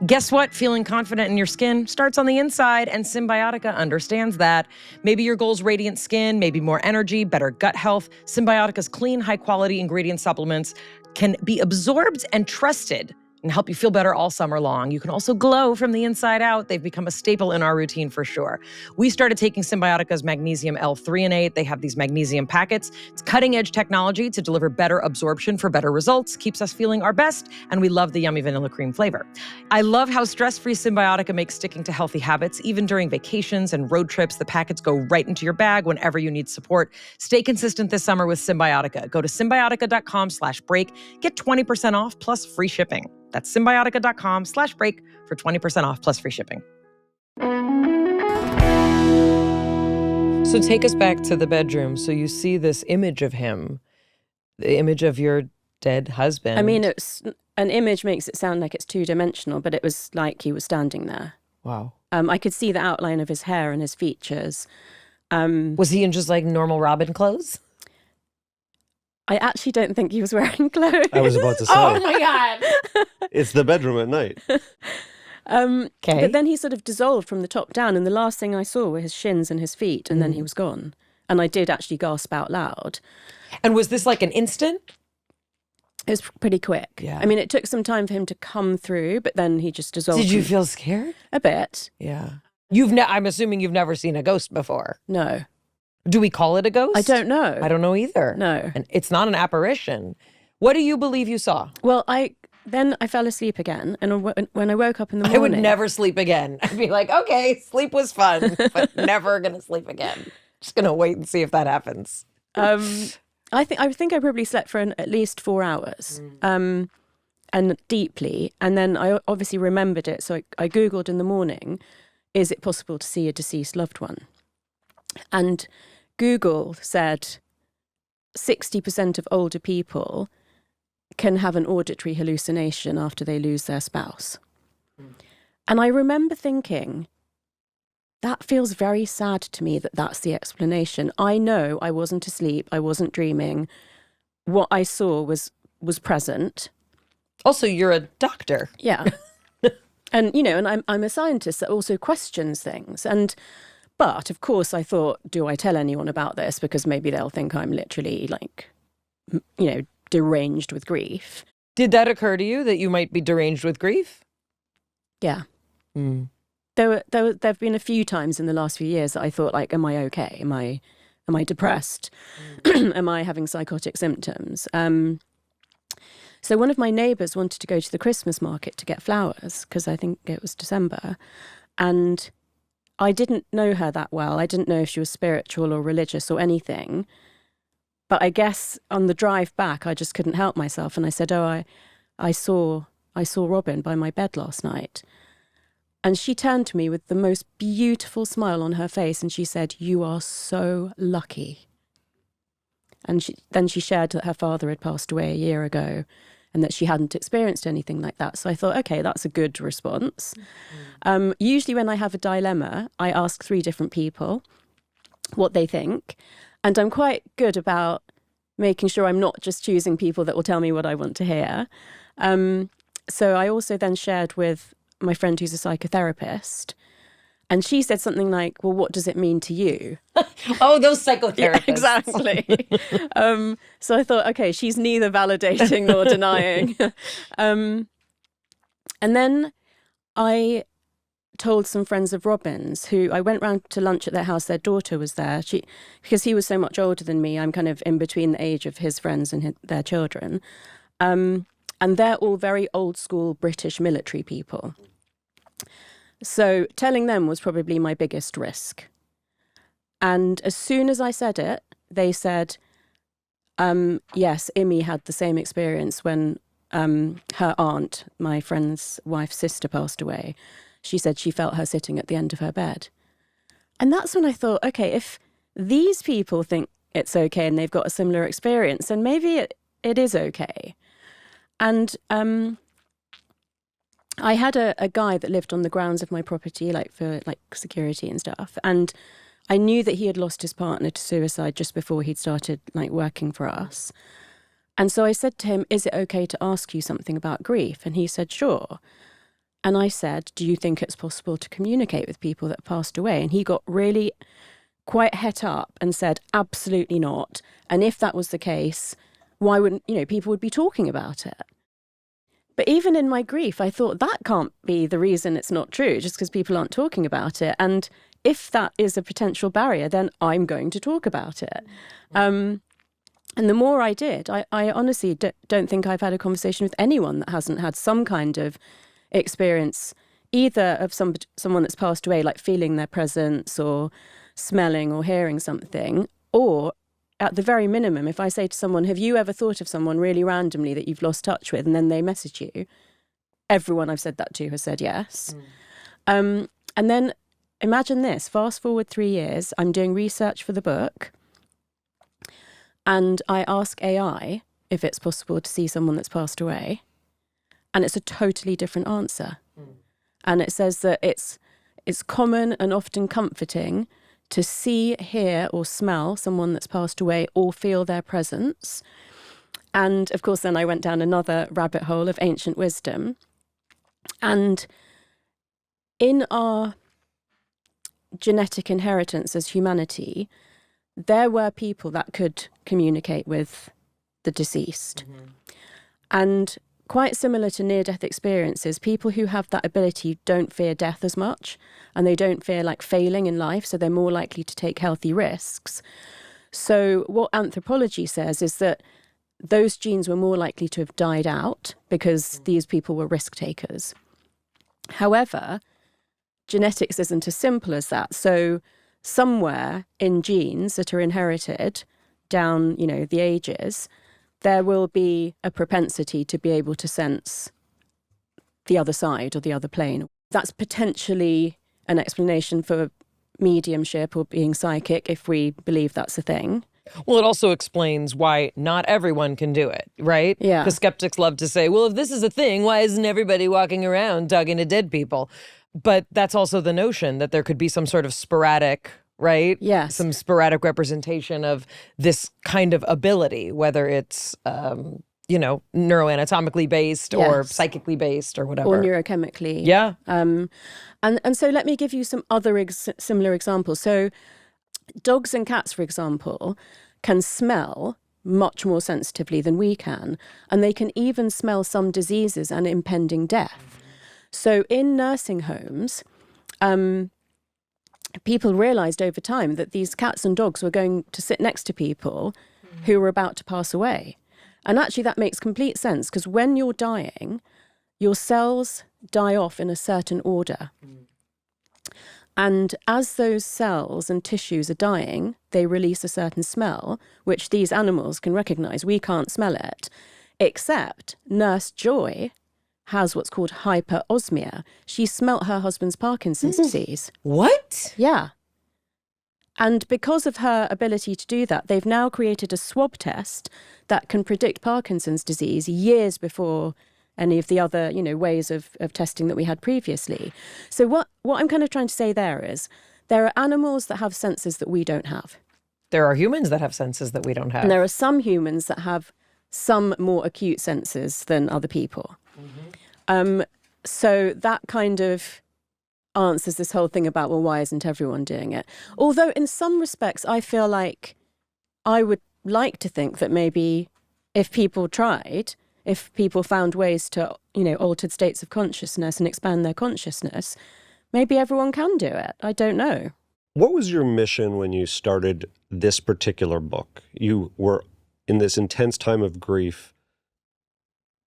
Guess what? Feeling confident in your skin starts on the inside, and Symbiotica understands that. Maybe your goal's radiant skin, maybe more energy, better gut health. Symbiotica's clean, high-quality ingredient supplements can be absorbed and trusted and help you feel better all summer long. You can also glow from the inside out. They've become a staple in our routine for sure. We started taking Symbiotica's magnesium L-threonate. They have these magnesium packets. It's cutting-edge technology to deliver better absorption for better results, keeps us feeling our best, and we love the yummy vanilla cream flavor. I love how stress-free Symbiotica makes sticking to healthy habits. Even during vacations and road trips, the packets go right into your bag whenever you need support. Stay consistent this summer with Symbiotica. Go to symbiotica.com/break. Get 20% off plus free shipping. That's symbiotica.com/break for 20% off plus free shipping. So take us back to the bedroom. So you see this image of him, the image of your dead husband. I mean, it's an image makes it sound like it's two-dimensional, but it was like he was standing there. Wow. I could see the outline of his hair and his features. Was he in just like normal Robin clothes? I actually don't think he was wearing clothes. I was about to say. Oh my God. It's the bedroom at night. Okay. But then he sort of dissolved from the top down, and the last thing I saw were his shins and his feet, and then he was gone. And I did actually gasp out loud. And was this like an instant? It was pretty quick. Yeah. I mean, it took some time for him to come through, but then he just dissolved. Did you feel scared? A bit. Yeah. I'm assuming you've never seen a ghost before. No. Do we call it a ghost? I don't know. I don't know either. No. And it's not an apparition. What do you believe you saw? Well, then I fell asleep again, and when I woke up in the morning... I would never sleep again. I'd be like, okay, sleep was fun, but never going to sleep again. Just going to wait and see if that happens. I think I probably slept for at least 4 hours, and deeply. And then I obviously remembered it, so I Googled in the morning, is it possible to see a deceased loved one? And Google said 60% of older people can have an auditory hallucination after they lose their spouse. And I remember thinking, that feels very sad to me that that's the explanation. I know I wasn't asleep. I wasn't dreaming. What I saw was present. Also, you're a doctor. Yeah. And, and I'm a scientist that also questions things. But of course I thought, do I tell anyone about this? Because maybe they'll think I'm literally deranged with grief. Did that occur to you that you might be deranged with grief? Yeah. There have been a few times in the last few years that I thought, like, am I okay? Am I depressed? Am I having psychotic symptoms? So one of my neighbours wanted to go to the Christmas market to get flowers, because I think it was December. And I didn't know her that well. I didn't know if she was spiritual or religious or anything. But I guess on the drive back, I just couldn't help myself. And I said, I saw Robin by my bed last night. And she turned to me with the most beautiful smile on her face, and she said, "You are so lucky." And then she shared that her father had passed away a year ago and that she hadn't experienced anything like that. So I thought, okay, that's a good response. Usually when I have a dilemma, I ask 3 different people what they think. And I'm quite good about making sure I'm not just choosing people that will tell me what I want to hear. So I also then shared with my friend who's a psychotherapist. And she said something like, well, what does it mean to you? Oh, those psychotherapists. Yeah, exactly. So I thought, okay, she's neither validating nor denying. And then I told some friends of Robin's who I went round to lunch at their house. Their daughter was there. Because he was so much older than me, I'm kind of in between the age of his friends and their children. And they're all very old school British military people. So telling them was probably my biggest risk. And as soon as I said it, they said, yes, Imi had the same experience when her aunt, my friend's wife's sister, passed away. She said she felt her sitting at the end of her bed. And that's when I thought, okay, if these people think it's okay and they've got a similar experience, then maybe it is okay. And I had a guy that lived on the grounds of my property, for security and stuff. And I knew that he had lost his partner to suicide just before he'd started working for us. And so I said to him, is it okay to ask you something about grief? And he said, sure. And I said, do you think it's possible to communicate with people that passed away? And he got really quite het up and said, absolutely not. And if that was the case, why wouldn't, people would be talking about it. But even in my grief, I thought that can't be the reason it's not true, just because people aren't talking about it. And if that is a potential barrier, then I'm going to talk about it. And the more I did, I honestly don't think I've had a conversation with anyone that hasn't had some kind of experience, either of someone that's passed away, like feeling their presence or smelling or hearing something, or at the very minimum, if I say to someone, have you ever thought of someone really randomly that you've lost touch with, and then they message you, everyone I've said that to has said yes. And then imagine this, fast forward 3 years, I'm doing research for the book, and I ask AI if it's possible to see someone that's passed away, and it's a totally different answer. And it says that it's common and often comforting to see, hear or smell someone that's passed away or feel their presence. And of course, then I went down another rabbit hole of ancient wisdom. And in our genetic inheritance as humanity, there were people that could communicate with the deceased. And quite similar to near-death experiences, people who have that ability don't fear death as much, and they don't fear like failing in life, so they're more likely to take healthy risks. So what anthropology says is that those genes were more likely to have died out because these people were risk takers. However, genetics isn't as simple as that. So somewhere in genes that are inherited down, the ages, there will be a propensity to be able to sense the other side or the other plane. That's potentially an explanation for mediumship or being psychic, if we believe that's a thing. Well, it also explains why not everyone can do it, right? Yeah. Because skeptics love to say, well, if this is a thing, why isn't everybody walking around talking to dead people? But that's also the notion that there could be some sort of sporadic, right? Yes. Some sporadic representation of this kind of ability, whether it's, neuroanatomically based or Yes. psychically based or whatever. Or neurochemically. Yeah. And so let me give you some other similar examples. So dogs and cats, for example, can smell much more sensitively than we can. And they can even smell some diseases and impending death. So in nursing homes, people realised over time that these cats and dogs were going to sit next to people who were about to pass away. And actually that makes complete sense, because when you're dying, your cells die off in a certain order. And as those cells and tissues are dying, they release a certain smell, which these animals can recognise. We can't smell it, except Nurse Joy has what's called hyperosmia. She smelt her husband's Parkinson's disease. What? Yeah. And because of her ability to do that, they've now created a swab test that can predict Parkinson's disease years before any of the other, ways of testing that we had previously. So what I'm kind of trying to say there is there are animals that have senses that we don't have. There are humans that have senses that we don't have. And there are some humans that have some more acute senses than other people. So that kind of answers this whole thing about, well, why isn't everyone doing it? Although in some respects, I feel like I would like to think that maybe if people tried, if people found ways to, altered states of consciousness and expand their consciousness, maybe everyone can do it. I don't know. What was your mission when you started this particular book? You were in this intense time of grief.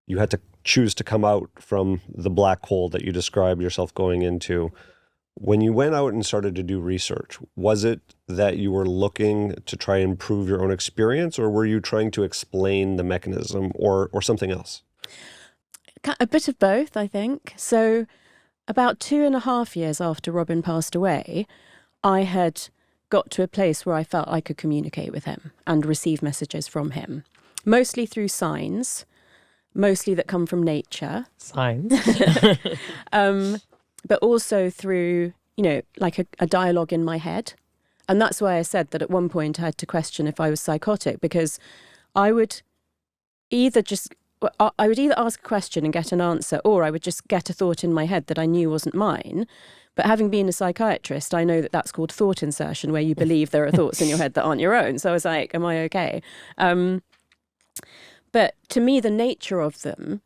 You had to choose to come out from the black hole that you described yourself going into. When you went out and started to do research, was it that you were looking to try and improve your own experience, or were you trying to explain the mechanism or something else? A bit of both, I think. So about 2.5 years after Robin passed away, I had got to a place where I felt I could communicate with him and receive messages from him, mostly through signs, mostly that come from nature. Signs. But also through, like a dialogue in my head. And that's why I said that at one point I had to question if I was psychotic, because I would either just I would either ask a question and get an answer, or I would just get a thought in my head that I knew wasn't mine. But having been a psychiatrist, I know that that's called thought insertion, where you believe there are thoughts in your head that aren't your own. So I was like, am I okay? But to me, the nature of them,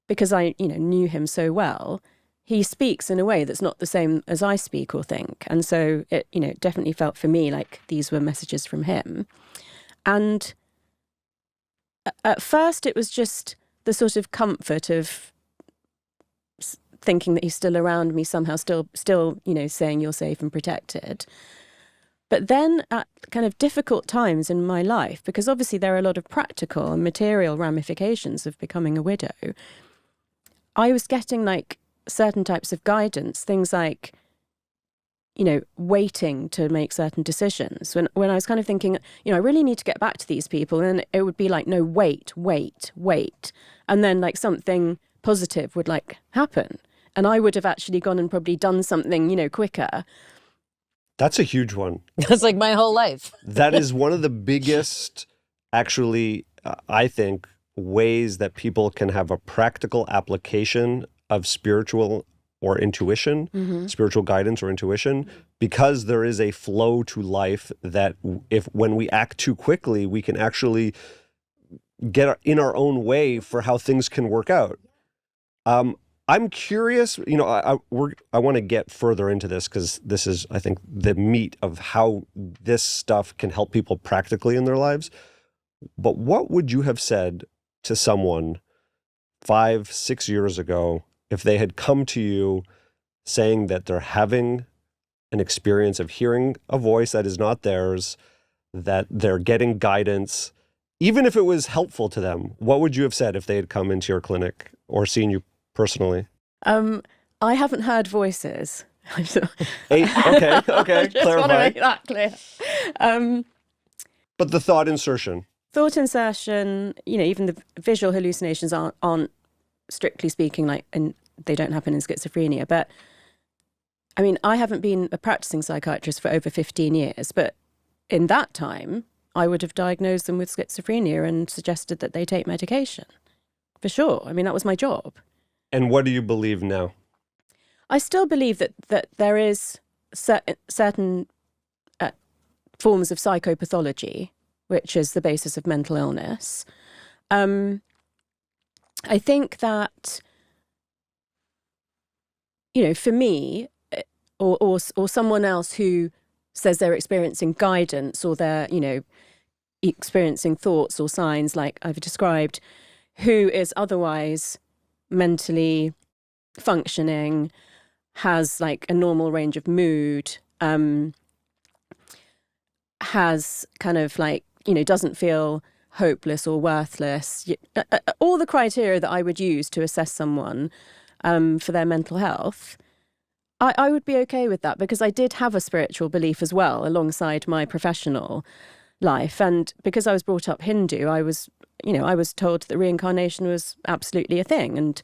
because I, knew him so well, he speaks in a way that's not the same as I speak or think. And so it, definitely felt for me like these were messages from him. And at first it was just the sort of comfort of thinking that he's still around me somehow, still, saying you're safe and protected. But then at kind of difficult times in my life, because obviously there are a lot of practical and material ramifications of becoming a widow, I was getting like certain types of guidance, things like, waiting to make certain decisions. When I was kind of thinking, I really need to get back to these people, and it would be like, no, wait. And then like something positive would like happen. And I would have actually gone and probably done something, quicker. That's a huge one. That's like my whole life. That is one of the biggest, actually, I think, ways that people can have a practical application of spiritual or intuition, spiritual guidance or intuition, because there is a flow to life that when we act too quickly, we can actually get in our own way for how things can work out. I'm curious, I want to get further into this because this is, I think, the meat of how this stuff can help people practically in their lives. But what would you have said to someone 5-6 years ago if they had come to you saying that they're having an experience of hearing a voice that is not theirs, that they're getting guidance, even if it was helpful to them? What would you have said if they had come into your clinic or seen you personally? I haven't heard voices. Okay, Just clarify. want to make that clear. But the thought insertion, even the visual hallucinations aren't strictly speaking and they don't happen in schizophrenia. But I mean, I haven't been a practicing psychiatrist for over 15 years, but in that time, I would have diagnosed them with schizophrenia and suggested that they take medication. For sure. I mean, that was my job. And what do you believe now? I still believe that there is certain forms of psychopathology, which is the basis of mental illness. I think that, for me, or someone else who says they're experiencing guidance or they're, experiencing thoughts or signs like I've described, who is otherwise mentally functioning, has like a normal range of mood, has kind of like, doesn't feel hopeless or worthless, all the criteria that I would use to assess someone for their mental health, I would be okay with that, because I did have a spiritual belief as well alongside my professional life. And because I was brought up Hindu, I was told that reincarnation was absolutely a thing. And,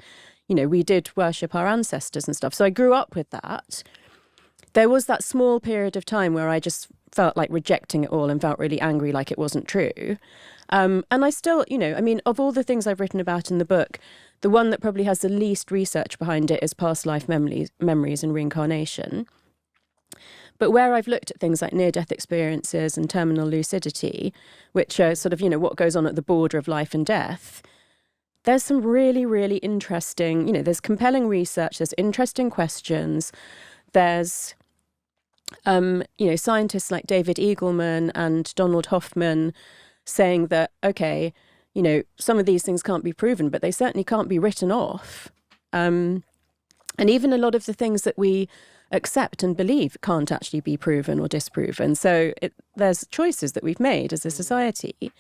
we did worship our ancestors and stuff. So I grew up with that. There was that small period of time where I just felt like rejecting it all and felt really angry, like it wasn't true. And I still, of all the things I've written about in the book, the one that probably has the least research behind it is past life memories and reincarnation. But where I've looked at things like near-death experiences and terminal lucidity, which are sort of, what goes on at the border of life and death, there's some really, really interesting, there's compelling research, there's interesting questions, there's, scientists like David Eagleman and Donald Hoffman saying that, okay, some of these things can't be proven, but they certainly can't be written off. And even a lot of the things that we accept and believe can't actually be proven or disproven. So there's choices that we've made as a society.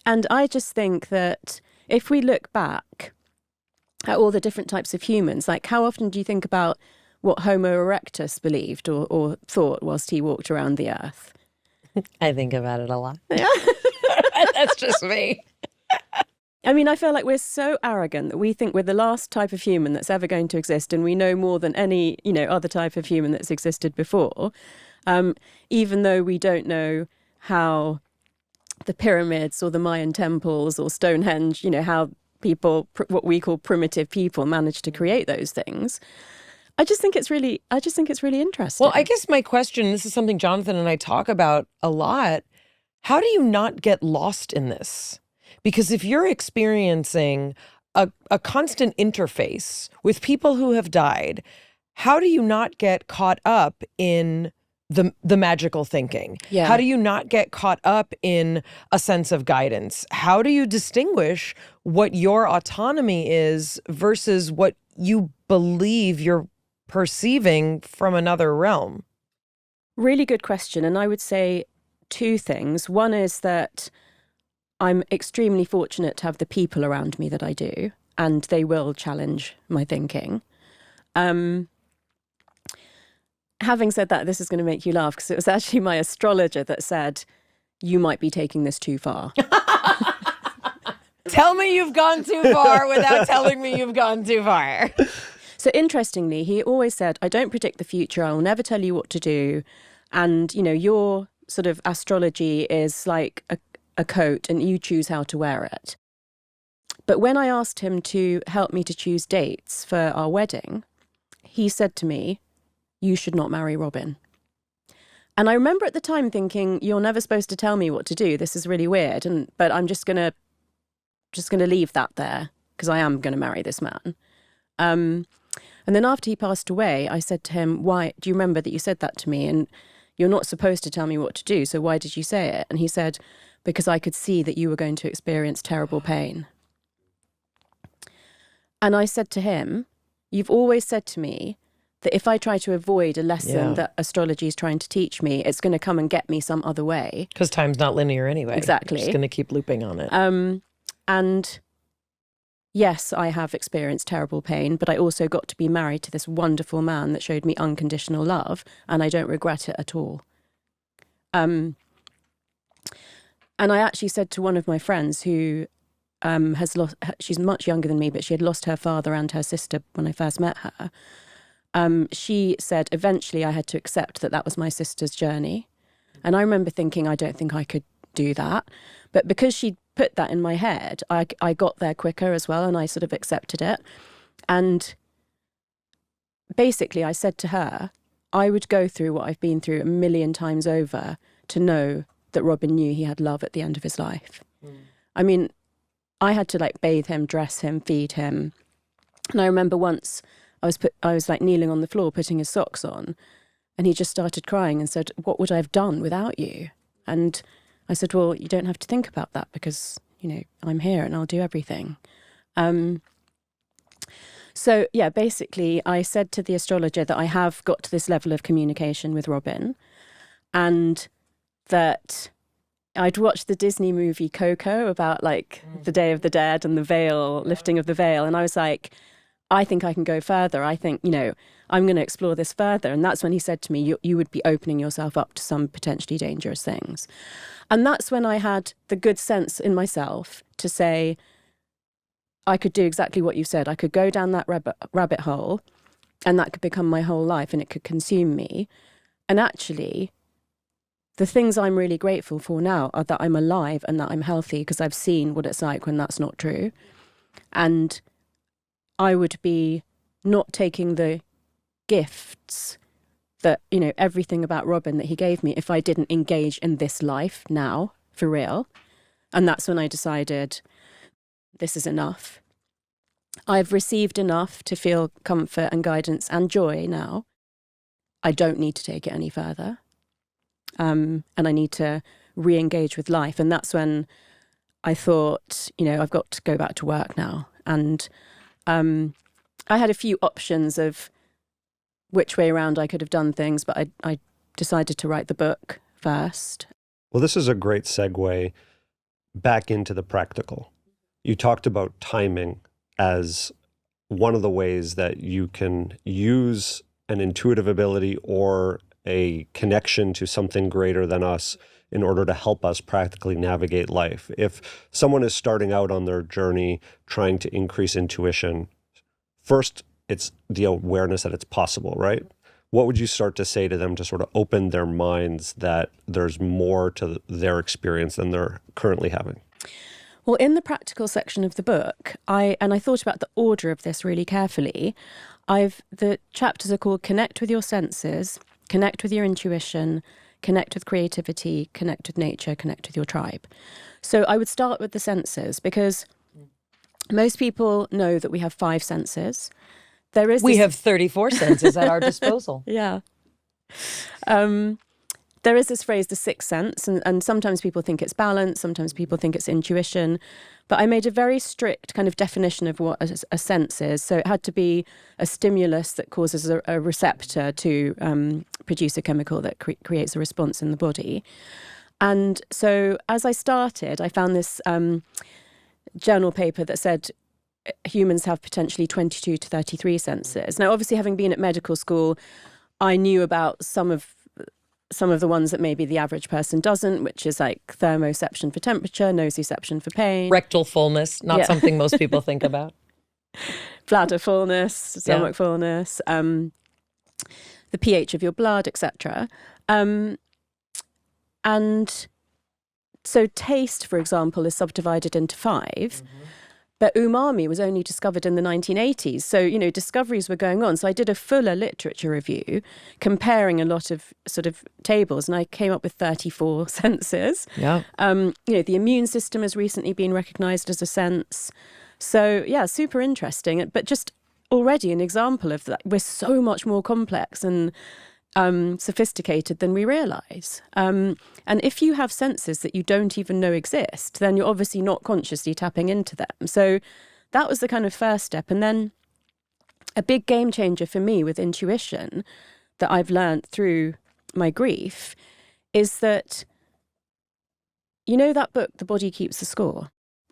And I just think that if we look back at all the different types of humans, like how often do you think about what Homo erectus believed or thought whilst he walked around the earth? I think about it a lot. Yeah. That's just me. I mean, I feel like we're so arrogant that we think we're the last type of human that's ever going to exist, and we know more than any, other type of human that's existed before, even though we don't know how the pyramids or the Mayan temples or Stonehenge, how people, what we call primitive people, managed to create those things. I just think it's really interesting. Well, I guess my question, this is something Jonathan and I talk about a lot. How do you not get lost in this? Because if you're experiencing a constant interface with people who have died, how do you not get caught up in the magical thinking? Yeah. How do you not get caught up in a sense of guidance? How do you distinguish what your autonomy is versus what you believe you're perceiving from another realm? Really good question. And I would say two things. One is that I'm extremely fortunate to have the people around me that I do, and they will challenge my thinking. Having said that, this is going to make you laugh because it was actually my astrologer that said, you might be taking this too far. Tell me you've gone too far without telling me you've gone too far. So interestingly, he always said, I don't predict the future. I will never tell you what to do. And, your sort of astrology is like a coat and you choose how to wear it. But when I asked him to help me to choose dates for our wedding, he said to me, you should not marry Robin. And I remember at the time thinking, you're never supposed to tell me what to do. This is really weird. But I'm just gonna leave that there because I am gonna marry this man. And then after he passed away, I said to him, why do you remember that you said that to me? And you're not supposed to tell me what to do. So why did you say it? And he said, because I could see that you were going to experience terrible pain. And I said to him, you've always said to me that if I try to avoid a lesson that astrology is trying to teach me, it's going to come and get me some other way. Because time's not linear anyway. Exactly. It's going to keep looping on it. And yes, I have experienced terrible pain, but I also got to be married to this wonderful man that showed me unconditional love, and I don't regret it at all. And I actually said to one of my friends who has lost, she's much younger than me, but she had lost her father and her sister when I first met her. She said, eventually I had to accept that that was my sister's journey. And I remember thinking, I don't think I could do that. But because she put that in my head, I got there quicker as well, and I sort of accepted it. And basically I said to her, I would go through what I've been through 1,000,000 times over to know that Robin knew he had love at the end of his life. I mean, I had to bathe him, dress him, feed him. And I remember once I was kneeling on the floor putting his socks on, and he just started crying and said, what would I have done without you? And I said, well, you don't have to think about that because, I'm here and I'll do everything. So yeah, basically I said to the astrologer that I have got to this level of communication with Robin, and that I'd watched the Disney movie Coco about the Day of the Dead and the veil, lifting of the veil. And I was like, I think I can go further. I think, I'm going to explore this further. And that's when he said to me, you would be opening yourself up to some potentially dangerous things. And that's when I had the good sense in myself to say, I could do exactly what you said. I could go down that rabbit hole, and that could become my whole life, and it could consume me. And actually, the things I'm really grateful for now are that I'm alive and that I'm healthy, because I've seen what it's like when that's not true. And I would be not taking the gifts that, everything about Robin that he gave me if I didn't engage in this life now, for real. And that's when I decided, this is enough. I've received enough to feel comfort and guidance and joy now. I don't need to take it any further. And I need to re-engage with life. And that's when I thought, I've got to go back to work now. And I had a few options of which way around I could have done things, but I decided to write the book first. Well, this is a great segue back into the practical. You talked about timing as one of the ways that you can use an intuitive ability or a connection to something greater than us in order to help us practically navigate life. If someone is starting out on their journey trying to increase intuition, first, it's the awareness that it's possible, right? what would you start to say to them to sort of open their minds that there's more to their experience than they're currently having? Well, in the practical section of the book, I thought about the order of this really carefully. The chapters are called Connect with Your Senses, Connect with Your Intuition, Connect with Creativity, Connect with Nature, Connect with Your Tribe. So I would start with the senses because most people know that we have 5 senses. We have 34 senses at our disposal. Yeah. There is this phrase, the sixth sense, and sometimes people think it's balance, sometimes people think it's intuition. But I made a very strict kind of definition of what a sense is. So it had to be a stimulus that causes a receptor to produce a chemical that creates a response in the body. And so as I started, I found this journal paper that said humans have potentially 22 to 33 senses. Now, obviously, having been at medical school, I knew about some of the ones that maybe the average person doesn't, which is like thermoception for temperature, nociception for pain. Rectal fullness, not something most people think about. Bladder fullness, stomach fullness, the pH of your blood, etc. And so taste, for example, is subdivided into 5. Mm-hmm. But umami was only discovered in the 1980s. So, discoveries were going on. So I did a fuller literature review comparing a lot of sort of tables, and I came up with 34 senses. Yeah. The immune system has recently been recognized as a sense. So, yeah, super interesting. But just already an example of that. We're so much more complex and sophisticated than we realize. And if you have senses that you don't even know exist, then you're obviously not consciously tapping into them. So that was the kind of first step. And then a big game changer for me with intuition that I've learned through my grief is that, that book, The Body Keeps the Score?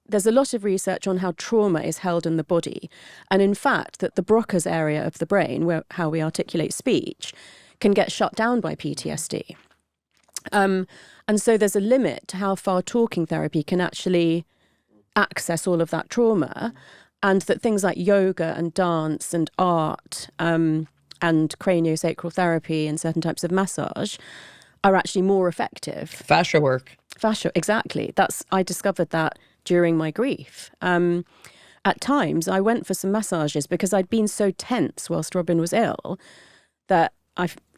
There's a lot of research on how trauma is held in the body. And in fact, that the Broca's area of the brain, how we articulate speech, can get shut down by PTSD. And so there's a limit to how far talking therapy can actually access all of that trauma, and that things like yoga and dance and art and craniosacral therapy and certain types of massage are actually more effective. Fascia work. Fascia, exactly. I discovered that during my grief. At times, I went for some massages because I'd been so tense whilst Robin was ill that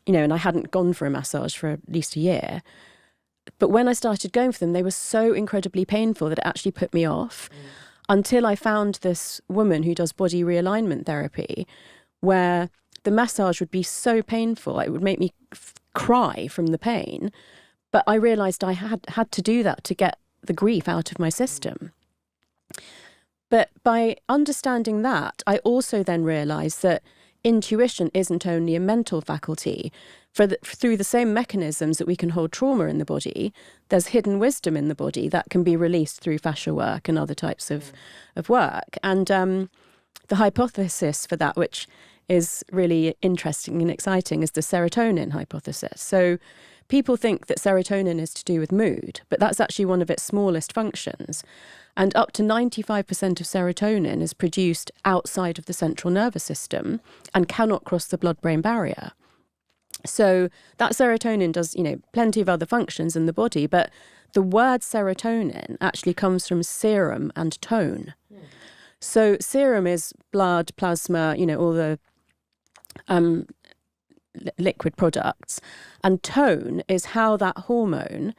and I hadn't gone for a massage for at least a year. But when I started going for them, they were so incredibly painful that it actually put me off until I found this woman who does body realignment therapy, where the massage would be so painful, it would make me cry from the pain. But I realized I had to do that to get the grief out of my system. But by understanding that, I also then realized that intuition isn't only a mental faculty. Through the same mechanisms that we can hold trauma in the body, there's hidden wisdom in the body that can be released through fascia work and other types of work. And the hypothesis for that, which is really interesting and exciting, is the serotonin hypothesis. So people think that serotonin is to do with mood, but that's actually one of its smallest functions. And up to 95% of serotonin is produced outside of the central nervous system and cannot cross the blood-brain barrier. So that serotonin does, plenty of other functions in the body, but the word serotonin actually comes from serum and tone. So serum is blood, plasma, all the liquid products. And tone is how that hormone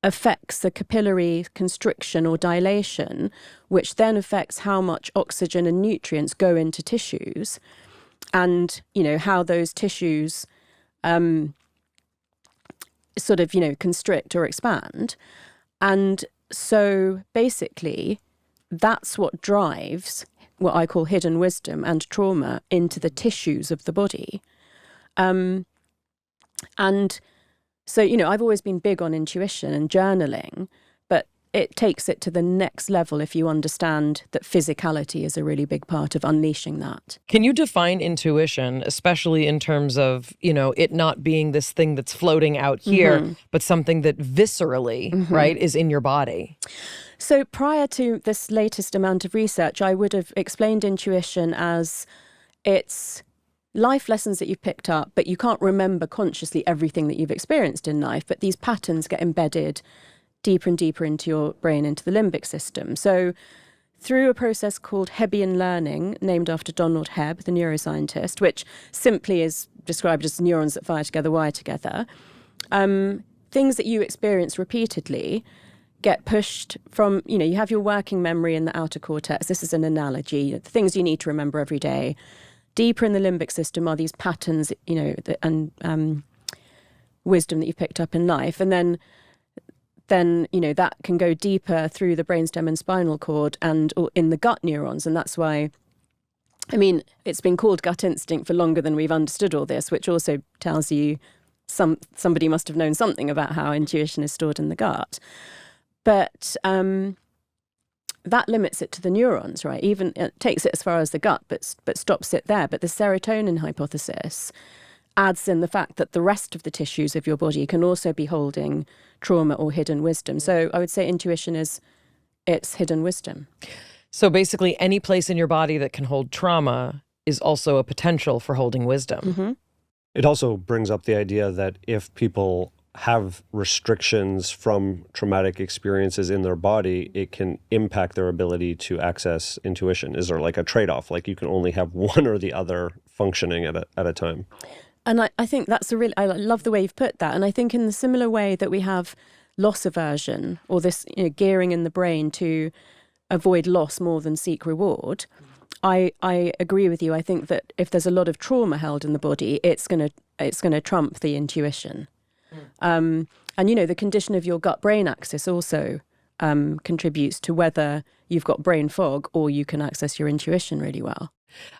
affects the capillary constriction or dilation, which then affects how much oxygen and nutrients go into tissues, and how those tissues constrict or expand. And so basically that's what drives what I call hidden wisdom and trauma into the tissues of the body. And so, I've always been big on intuition and journaling, but it takes it to the next level if you understand that physicality is a really big part of unleashing that. Can you define intuition, especially in terms of, it not being this thing that's floating out here, but something that viscerally, right, is in your body? So prior to this latest amount of research, I would have explained intuition as it's life lessons that you've picked up, but you can't remember consciously everything that you've experienced in life. But these patterns get embedded deeper and deeper into your brain, into the limbic system. So through a process called Hebbian learning, named after Donald Hebb, the neuroscientist, which simply is described as neurons that fire together, wire together, things that you experience repeatedly get pushed from, you have your working memory in the outer cortex. This is an analogy, the things you need to remember every day. Deeper in the limbic system are these patterns, and wisdom that you've picked up in life. And then that can go deeper through the brainstem and spinal cord or in the gut neurons. And that's why, it's been called gut instinct for longer than we've understood all this, which also tells you somebody must have known something about how intuition is stored in the gut. But that limits it to the neurons, right? Even it takes it as far as the gut, but stops it there. But the serotonin hypothesis adds in the fact that the rest of the tissues of your body can also be holding trauma or hidden wisdom. So I would say intuition it's hidden wisdom. So basically, any place in your body that can hold trauma is also a potential for holding wisdom. Mm-hmm. It also brings up the idea that if people have restrictions from traumatic experiences in their body, it can impact their ability to access intuition. Is there like a trade-off? Like you can only have one or the other functioning at a time? And I think that's I love the way you've put that. And I think in the similar way that we have loss aversion, or this gearing in the brain to avoid loss more than seek reward, I agree with you. I think that if there's a lot of trauma held in the body, it's gonna trump the intuition. And the condition of your gut-brain axis also contributes to whether you've got brain fog or you can access your intuition really well.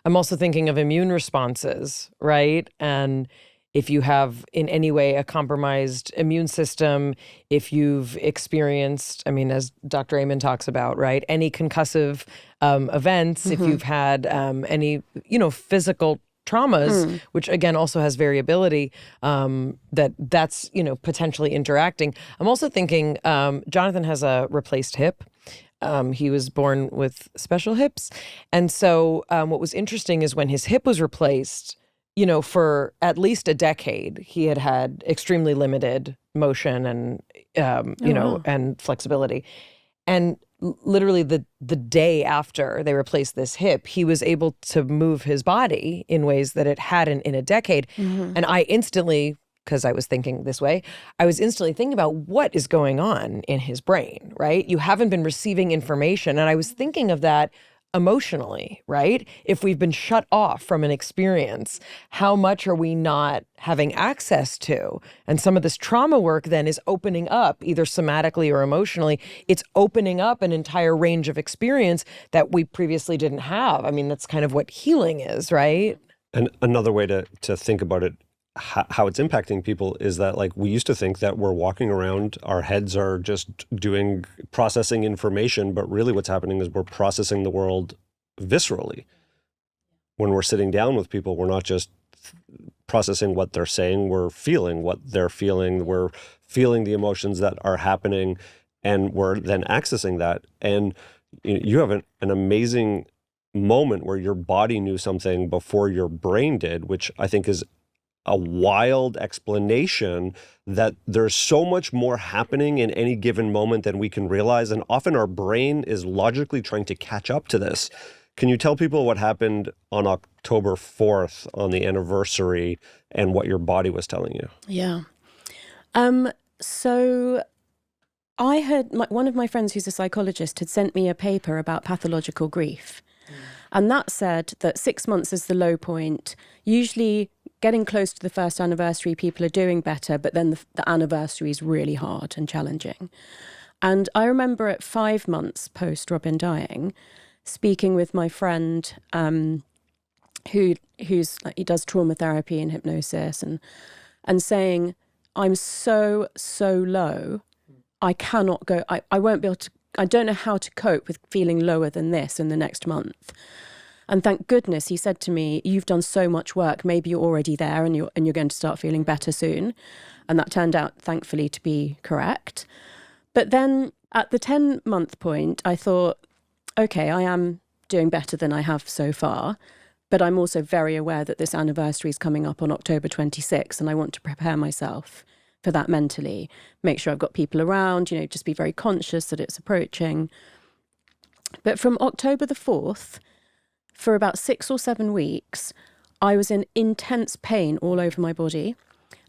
I'm also thinking of immune responses, right? And if you have in any way a compromised immune system, if you've experienced, as Dr. Amen talks about, right, any concussive events, if you've had any, physical traumas, which again also has variability, that's potentially interacting. I'm also thinking Jonathan has a replaced hip. He was born with special hips. And so what was interesting is when his hip was replaced, for at least a decade, he had extremely limited motion and, and flexibility. And literally the day after they replaced this hip, he was able to move his body in ways that it hadn't in a decade. And I instantly, because I was thinking this way, I was instantly thinking about what is going on in his brain, right? You haven't been receiving information. And I was thinking of that emotionally, right? If we've been shut off from an experience, how much are we not having access to? And some of this trauma work then is opening up, either somatically or emotionally, it's opening up an entire range of experience that we previously didn't have. That's kind of what healing is, right? And another way to think about it, how it's impacting people, is that like we used to think that we're walking around, our heads are just processing information, but really what's happening is we're processing the world viscerally. When we're sitting down with people, we're not just processing what they're saying, we're feeling what they're feeling, we're feeling the emotions that are happening, and we're then accessing that. And you have an amazing moment where your body knew something before your brain did, which I think is a wild explanation that there's so much more happening in any given moment than we can realize. And often our brain is logically trying to catch up to this. Can you tell people what happened on October 4th on the anniversary and what your body was telling you? Yeah. So I heard one of my friends who's a psychologist had sent me a paper about pathological grief. And that said that 6 months is the low point. Usually getting close to the first anniversary, people are doing better, but then the anniversary is really hard and challenging. And I remember at 5 months post Robin dying, speaking with my friend who's like, he does trauma therapy and hypnosis, and saying, I'm so low, I cannot go, I won't be able to, I don't know how to cope with feeling lower than this in the next month. And thank goodness he said to me, you've done so much work, maybe you're already there and you're going to start feeling better soon. And that turned out, thankfully, to be correct. But then at the 10-month point, I thought, okay, I am doing better than I have so far. But I'm also very aware that this anniversary is coming up on October 26th, and I want to prepare myself for that mentally. Make sure I've got people around, just be very conscious that it's approaching. But from October the 4th, for about 6 or 7 weeks, I was in intense pain all over my body,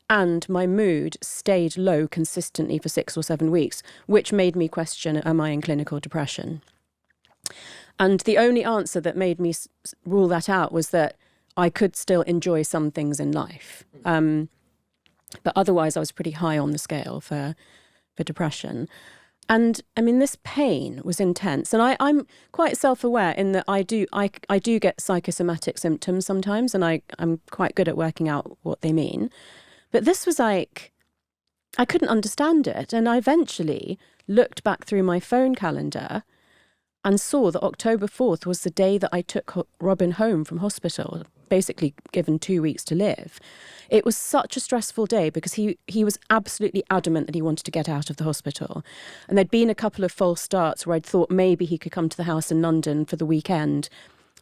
and my mood stayed low consistently for 6 or 7 weeks, which made me question, am I in clinical depression? And the only answer that made me rule that out was that I could still enjoy some things in life. But otherwise, I was pretty high on the scale for depression. And I mean, this pain was intense. And I'm quite self-aware in that I do get psychosomatic symptoms sometimes, and I'm quite good at working out what they mean. But this was like, I couldn't understand it. And I eventually looked back through my phone calendar and saw that October 4th was the day that I took Robin home from hospital, basically given 2 weeks to live. It was such a stressful day because he was absolutely adamant that he wanted to get out of the hospital. And there'd been a couple of false starts where I'd thought maybe he could come to the house in London for the weekend.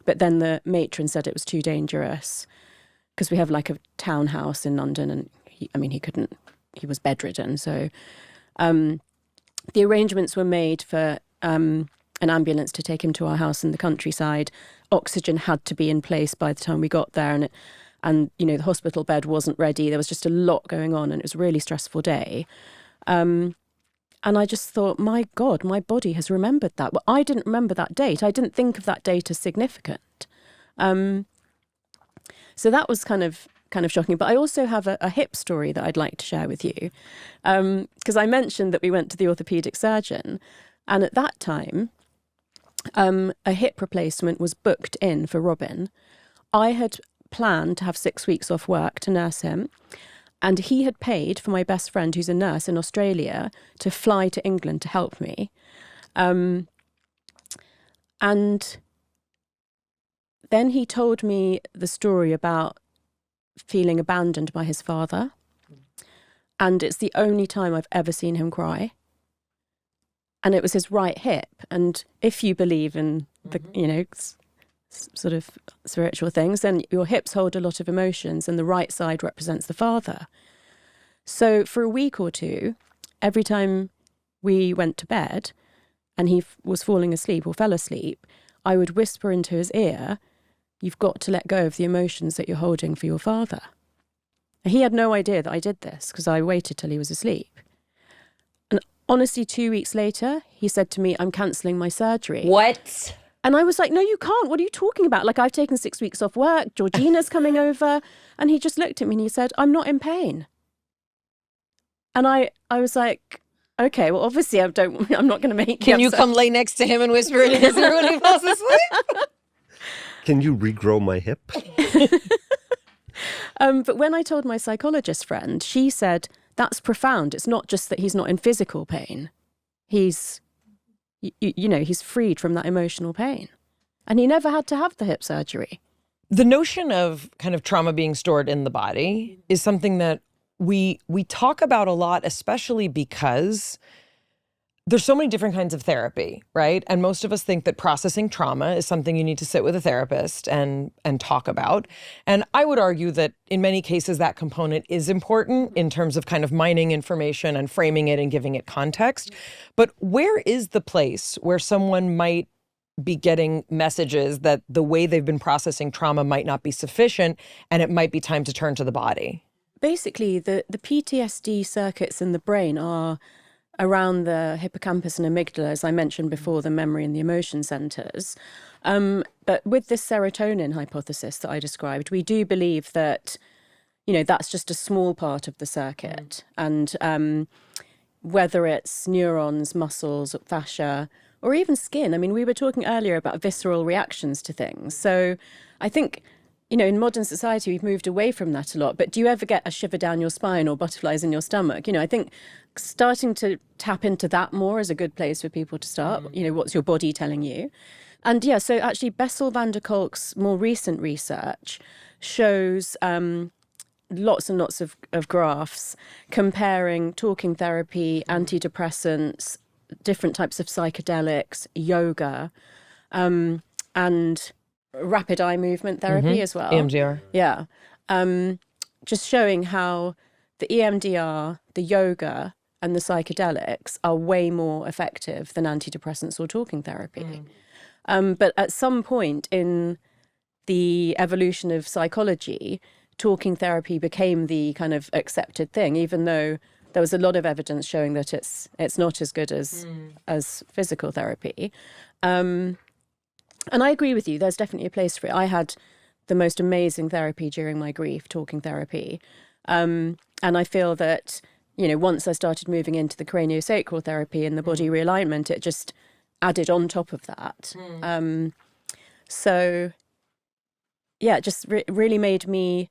But then the matron said it was too dangerous because we have like a townhouse in London, and he was bedridden. So the arrangements were made for an ambulance to take him to our house in the countryside. Oxygen had to be in place by the time we got there, and the hospital bed wasn't ready. There was just a lot going on, and it was a really stressful day. And I just thought, my God, my body has remembered that. Well, I didn't remember that date. I didn't think of that date as significant. So that was kind of shocking. But I also have a hip story that I'd like to share with you. Because I mentioned that we went to the orthopedic surgeon, and at that time, a hip replacement was booked in for Robin. I had planned to have 6 weeks off work to nurse him, and he had paid for my best friend, who's a nurse in Australia, to fly to England to help me. And then he told me the story about feeling abandoned by his father, and it's the only time I've ever seen him cry. And it was his right hip. And if you believe in the, sort of spiritual things, then your hips hold a lot of emotions, and the right side represents the father. So for a week or two, every time we went to bed and he was falling asleep or fell asleep, I would whisper into his ear, "You've got to let go of the emotions that you're holding for your father." And he had no idea that I did this because I waited till he was asleep. Honestly, 2 weeks later, he said to me, "I'm cancelling my surgery." What? And I was like, "No, you can't. What are you talking about? Like, I've taken 6 weeks off work. Georgina's coming over." And he just looked at me and he said, "I'm not in pain." And I was like, okay, well, obviously I'm not going to make you Can you upset. come lay next to him and whisper in his ear when he falls asleep? Can you regrow my hip? But when I told my psychologist friend, she said, "That's profound. It's not just that he's not in physical pain. He's, he's freed from that emotional pain. And he never had to have the hip surgery." The notion of kind of trauma being stored in the body is something that we talk about a lot, especially because there's so many different kinds of therapy, right? And most of us think that processing trauma is something you need to sit with a therapist and talk about. And I would argue that in many cases that component is important in terms of kind of mining information and framing it and giving it context. But where is the place where someone might be getting messages that the way they've been processing trauma might not be sufficient and it might be time to turn to the body? Basically, the PTSD circuits in the brain are around the hippocampus and amygdala, as I mentioned before, the memory and the emotion centers. But with this serotonin hypothesis that I described, we do believe that, that's just a small part of the circuit. And whether it's neurons, muscles, fascia, or even skin. I mean, we were talking earlier about visceral reactions to things. So I think, in modern society, we've moved away from that a lot. But do you ever get a shiver down your spine or butterflies in your stomach? I think starting to tap into that more is a good place for people to start. What's your body telling you? And yeah, so actually Bessel van der Kolk's more recent research shows lots and lots of graphs comparing talking therapy, antidepressants, different types of psychedelics, yoga, and rapid eye movement therapy as well. EMDR. Yeah. Just showing how the EMDR, the yoga, and the psychedelics are way more effective than antidepressants or talking therapy. But at some point in the evolution of psychology, talking therapy became the kind of accepted thing, even though there was a lot of evidence showing that it's not as good as physical therapy. And I agree with you, there's definitely a place for it. I had the most amazing therapy during my grief, talking therapy. And I feel that, once I started moving into the craniosacral therapy and the body realignment, it just added on top of that. So, yeah, it just really made me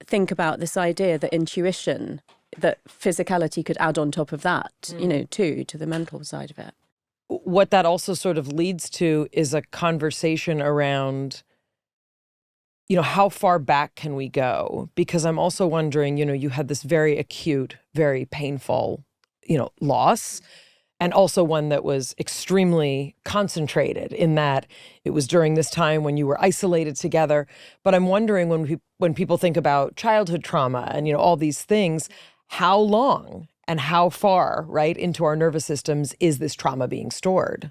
think about this idea that intuition, that physicality could add on top of that, too, to the mental side of it. What that also sort of leads to is a conversation around, how far back can we go? Because I'm also wondering, you had this very acute, very painful, loss, and also one that was extremely concentrated in that it was during this time when you were isolated together. But I'm wondering when people think about childhood trauma and, all these things, how long and how far, right, into our nervous systems is this trauma being stored?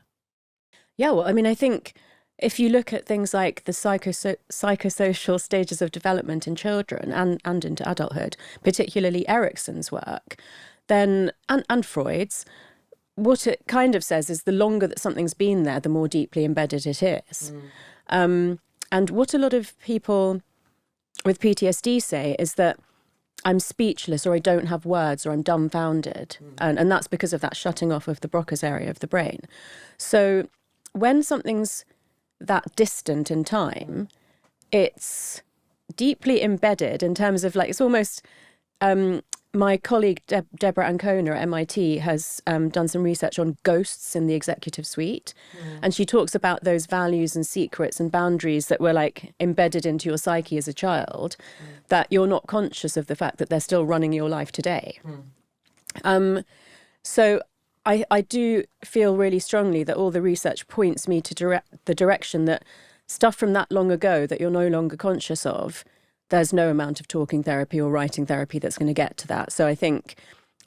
Yeah, well, I mean, I think if you look at things like the psychosocial stages of development in children and into adulthood, particularly Erikson's work, then and Freud's, what it kind of says is the longer that something's been there, the more deeply embedded it is. And what a lot of people with PTSD say is that I'm speechless, or I don't have words, or I'm dumbfounded. And that's because of that shutting off of the Broca's area of the brain. So when something's that distant in time, it's deeply embedded in terms of it's almost... my colleague Deborah Ancona at MIT has done some research on ghosts in the executive suite. And she talks about those values and secrets and boundaries that were embedded into your psyche as a child, that you're not conscious of the fact that they're still running your life today. So I do feel really strongly that all the research points me to the direction that stuff from that long ago that you're no longer conscious of, there's no amount of talking therapy or writing therapy that's going to get to that. So I think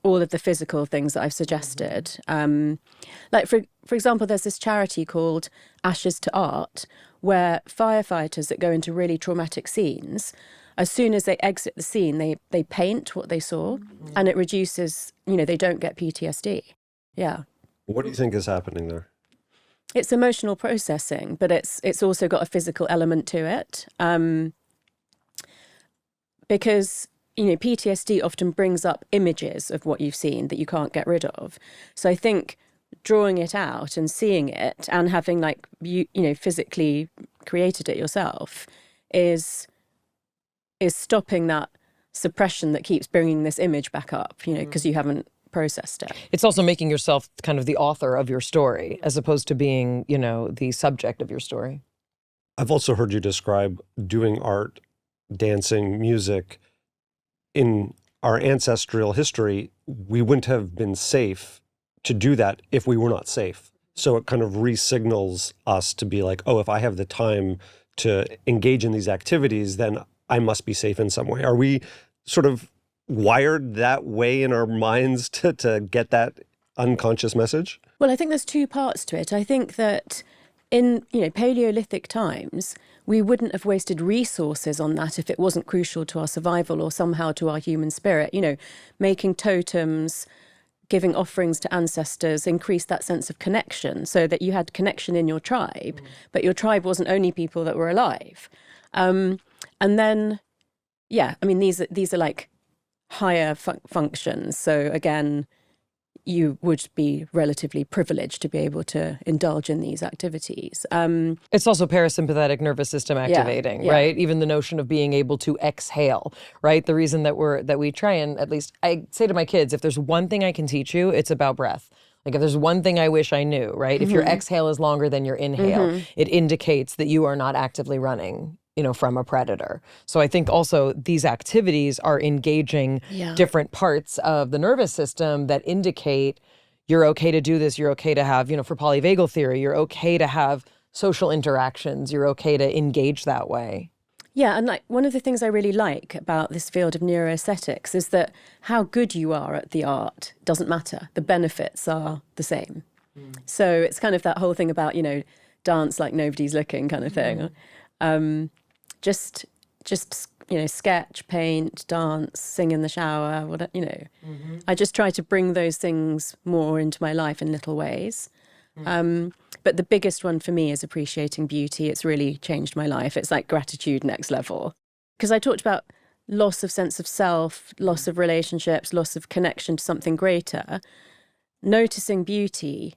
all of the physical things that I've suggested, for example, there's this charity called Ashes to Art, where firefighters that go into really traumatic scenes, as soon as they exit the scene, they paint what they saw, and it reduces, they don't get PTSD. Yeah. What do you think is happening there? It's emotional processing, but it's also got a physical element to it. Because, PTSD often brings up images of what you've seen that you can't get rid of. So I think drawing it out and seeing it and having physically created it yourself is stopping that suppression that keeps bringing this image back up, because you haven't processed it. It's also making yourself kind of the author of your story as opposed to being, the subject of your story. I've also heard you describe doing art, dancing, music. In our ancestral history, we wouldn't have been safe to do that if we were not safe. So it kind of re-signals us to be like, oh, if I have the time to engage in these activities, then I must be safe in some way. Are we sort of wired that way in our minds to get that unconscious message? Well, I think there's two parts to it. I think that in Paleolithic times, we wouldn't have wasted resources on that if it wasn't crucial to our survival or somehow to our human spirit. Making totems, giving offerings to ancestors increased that sense of connection, so that you had connection in your tribe, but your tribe wasn't only people that were alive. And then, these are higher functions. So again, you would be relatively privileged to be able to indulge in these activities. It's also parasympathetic nervous system activating, right? Even the notion of being able to exhale, right? The reason that we try, and at least I say to my kids, if there's one thing I can teach you, it's about breath. If there's one thing I wish I knew, right? If your exhale is longer than your inhale, it indicates that you are not actively running, from a predator. So I think also these activities are engaging different parts of the nervous system that indicate you're okay to do this. You're okay to have, for polyvagal theory, you're okay to have social interactions, you're okay to engage that way. Yeah, and like one of the things I really like about this field of neuroaesthetics is that how good you are at the art doesn't matter. The benefits are the same. So it's kind of that whole thing about, dance like nobody's looking kind of thing. Just sketch, paint, dance, sing in the shower, whatever, I just try to bring those things more into my life in little ways. But the biggest one for me is appreciating beauty. It's really changed my life. It's like gratitude next level. Because I talked about loss of sense of self, loss of relationships, loss of connection to something greater. Noticing beauty,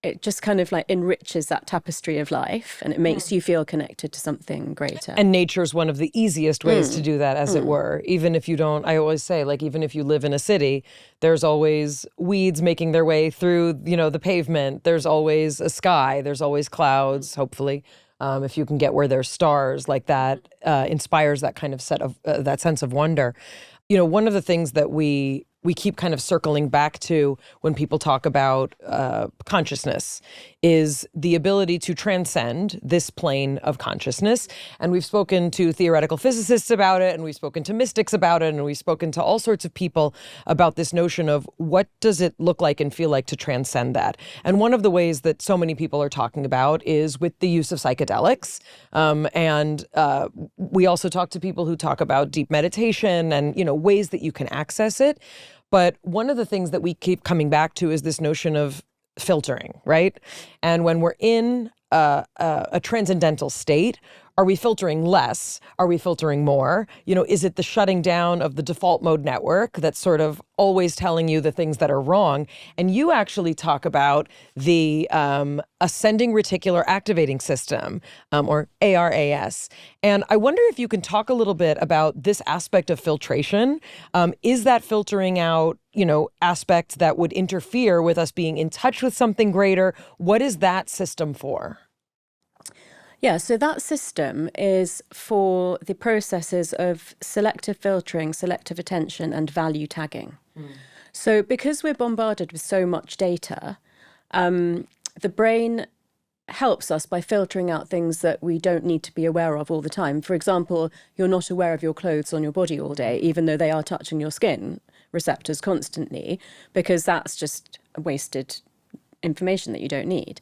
it just kind of like enriches that tapestry of life, and it makes you feel connected to something greater. And nature's one of the easiest ways to do that, as it were. Even if you don't, I always say, like, even if you live in a city, there's always weeds making their way through, the pavement. There's always a sky. There's always clouds, hopefully. If you can get where there's stars, like that inspires that kind of that sense of wonder. One of the things that we keep kind of circling back to when people talk about consciousness is the ability to transcend this plane of consciousness. And we've spoken to theoretical physicists about it, and we've spoken to mystics about it, and we've spoken to all sorts of people about this notion of what does it look like and feel like to transcend that. And one of the ways that so many people are talking about is with the use of psychedelics. And we also talk to people who talk about deep meditation and, ways that you can access it. But one of the things that we keep coming back to is this notion of filtering, right? And when we're in a transcendental state, are we filtering less? Are we filtering more? Is it the shutting down of the default mode network that's sort of always telling you the things that are wrong? And you actually talk about the ascending reticular activating system, or ARAS. And I wonder if you can talk a little bit about this aspect of filtration. Is that filtering out, aspects that would interfere with us being in touch with something greater? What is that system for? Yeah, so that system is for the processes of selective filtering, selective attention, and value tagging. So because we're bombarded with so much data, the brain helps us by filtering out things that we don't need to be aware of all the time. For example, you're not aware of your clothes on your body all day, even though they are touching your skin receptors constantly, because that's just wasted information that you don't need.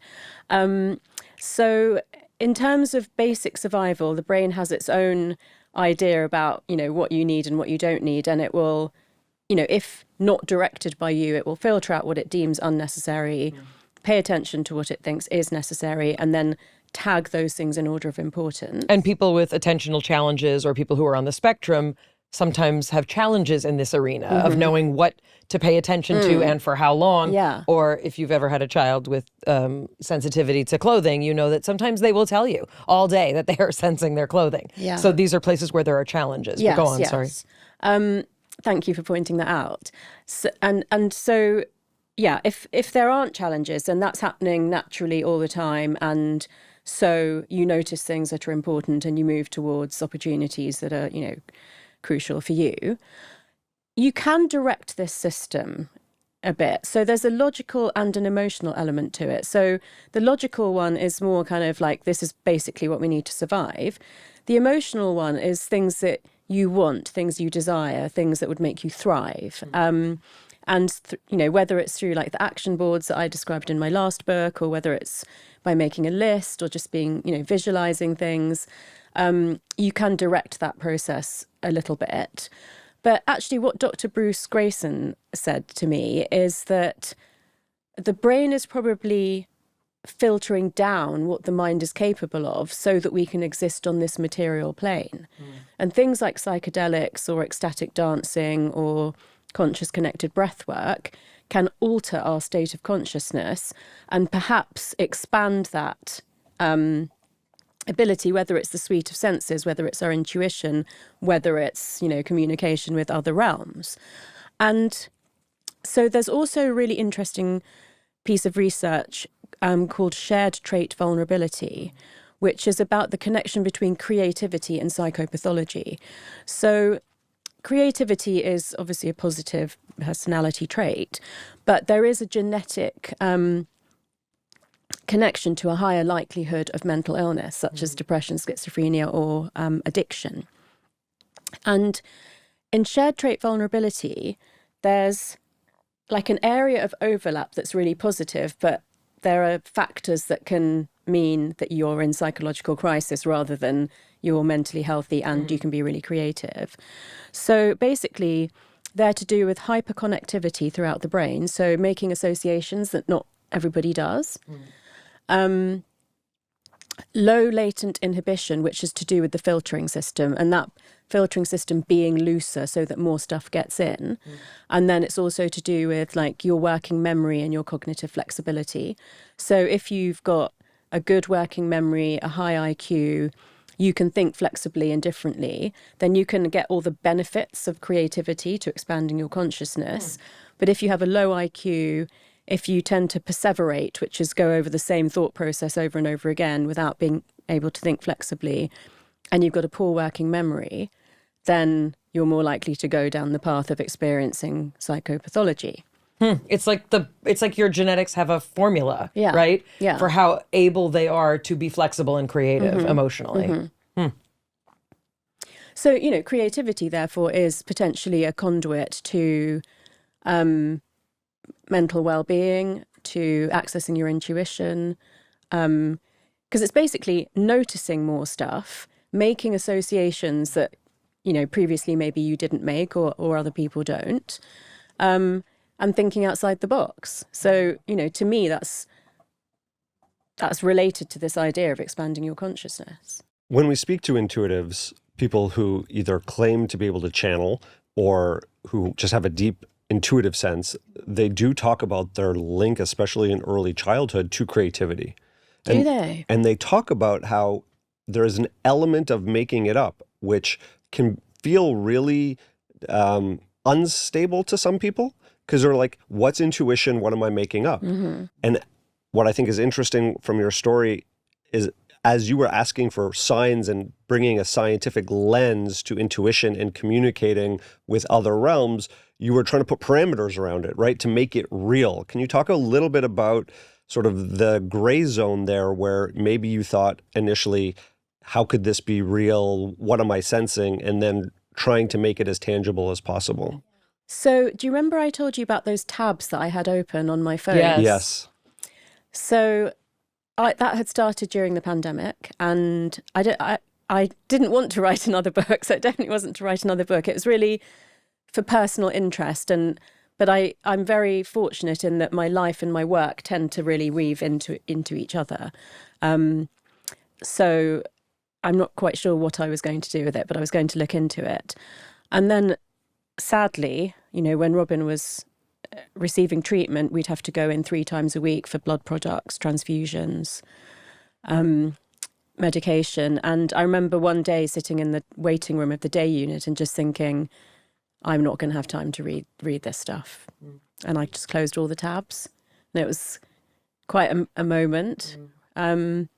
So in terms of basic survival, the brain has its own idea about, what you need and what you don't need. And it will, if not directed by you, it will filter out what it deems unnecessary, pay attention to what it thinks is necessary, and then tag those things in order of importance. And people with attentional challenges or people who are on the spectrum sometimes have challenges in this arena of knowing what to pay attention to and for how long. Yeah. Or if you've ever had a child with sensitivity to clothing, you know that sometimes they will tell you all day that they are sensing their clothing. Yeah. So these are places where there are challenges. Yes, But go on, yes. sorry. Thank you for pointing that out. So, so, yeah, if there aren't challenges, then that's happening naturally all the time. And so you notice things that are important and you move towards opportunities that are, crucial for you. You can direct this system a bit. So there's a logical and an emotional element to it. So the logical one is more kind of like, this is basically what we need to survive. The emotional one is things that you want, things you desire, things that would make you thrive. Whether it's through like the action boards that I described in my last book, or whether it's by making a list or just being, visualizing things, you can direct that process a little bit. But actually what Dr. Bruce Grayson said to me is that the brain is probably filtering down what the mind is capable of so that we can exist on this material plane. And things like psychedelics or ecstatic dancing or conscious connected breath work can alter our state of consciousness and perhaps expand that ability, whether it's the suite of senses, whether it's our intuition, whether it's, communication with other realms. And so there's also a really interesting piece of research called shared trait vulnerability, which is about the connection between creativity and psychopathology. So creativity is obviously a positive personality trait, but there is a genetic connection to a higher likelihood of mental illness, such as depression, schizophrenia, or addiction. And in shared trait vulnerability, there's like an area of overlap that's really positive, but there are factors that can mean that you're in psychological crisis rather than you're mentally healthy and you can be really creative. So basically, they're to do with hyperconnectivity throughout the brain, so making associations that not everybody does. Low latent inhibition, which is to do with the filtering system, and that filtering system being looser so that more stuff gets in. And then it's also to do with like your working memory and your cognitive flexibility. So if you've got a good working memory, a high IQ, you can think flexibly and differently, then you can get all the benefits of creativity to expanding your consciousness. But if you have a low IQ, if you tend to perseverate, which is go over the same thought process over and over again without being able to think flexibly, and you've got a poor working memory, then you're more likely to go down the path of experiencing psychopathology. It's like your genetics have a formula, Yeah. right? Yeah. For how able they are to be flexible and creative emotionally. So, you know, creativity, therefore, is potentially a conduit to mental well-being, to accessing your intuition, because it's basically noticing more stuff, making associations that, you know, previously maybe you didn't make or other people don't, and thinking outside the box. So, you know, to me, that's related to this idea of expanding your consciousness. When we speak to intuitives, people who either claim to be able to channel or who just have a deep intuitive sense, they do talk about their link, especially in early childhood, to creativity. Do they? And they talk about how there is an element of making it up, which can feel really unstable to some people, because they're like, what's intuition? What am I making up? And what I think is interesting from your story is, as you were asking for signs and bringing a scientific lens to intuition and communicating with other realms, you were trying to put parameters around it, right, to make it real. Can you talk a little bit about sort of the gray zone there where maybe you thought initially, how could this be real? What am I sensing? And then trying to make it as tangible as possible. So do you remember I told you about those tabs that I had open on my phone? Yes. Yes. So that had started during the pandemic, and I didn't want to write another book, so it definitely wasn't to write another book. It was really for personal interest, but I'm very fortunate in that my life and my work tend to really weave into each other. So I'm not quite sure what I was going to do with it, but I was going to look into it. And then, sadly, you know, when Robin was receiving treatment, we'd have to go in 3 times a week for blood products, transfusions, medication. And I remember one day sitting in the waiting room of the day unit and just thinking, I'm not going to have time to read this stuff. And I just closed all the tabs. And it was quite a moment. And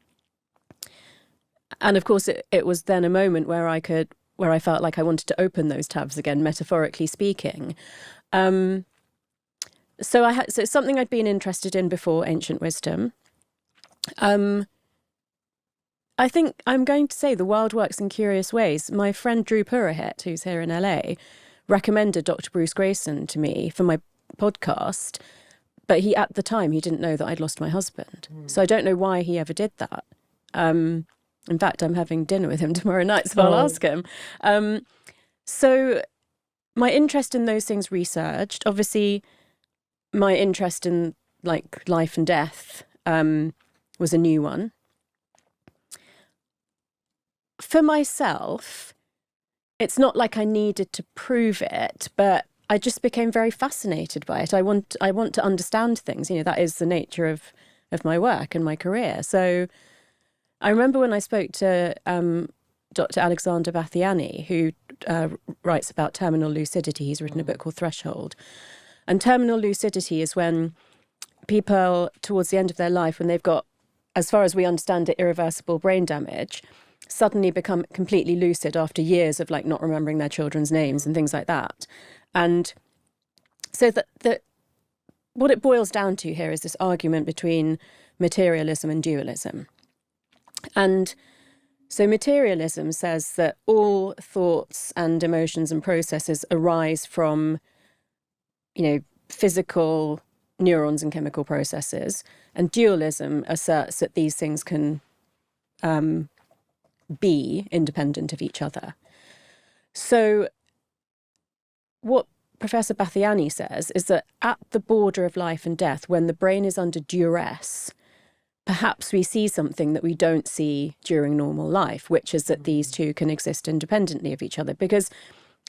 of course, it was then a moment where I felt like I wanted to open those tabs again, metaphorically speaking. So it's something I'd been interested in before, ancient wisdom. I think I'm going to say the world works in curious ways. My friend Drew Purohit, who's here in LA, recommended Dr. Bruce Grayson to me for my podcast, but at the time he didn't know that I'd lost my husband. So I don't know why he ever did that. In fact, I'm having dinner with him tomorrow night, so I'll ask him. So my interest in those things researched. Obviously, my interest in like life and death was a new one. For myself, it's not like I needed to prove it, but I just became very fascinated by it. I want to understand things. You know, that is the nature of my work and my career. So I remember when I spoke to Dr. Alexander Bathiani, who writes about terminal lucidity. He's written a book called Threshold. And terminal lucidity is when people, towards the end of their life, when they've got, as far as we understand it, irreversible brain damage, suddenly become completely lucid after years of like not remembering their children's names and things like that. And so that what it boils down to here is this argument between materialism and dualism. And so materialism says that all thoughts and emotions and processes arise from, physical neurons and chemical processes. And dualism asserts that these things can be independent of each other. So what Professor Bathiani says is that at the border of life and death, when the brain is under duress, perhaps we see something that we don't see during normal life, which is that these two can exist independently of each other. Because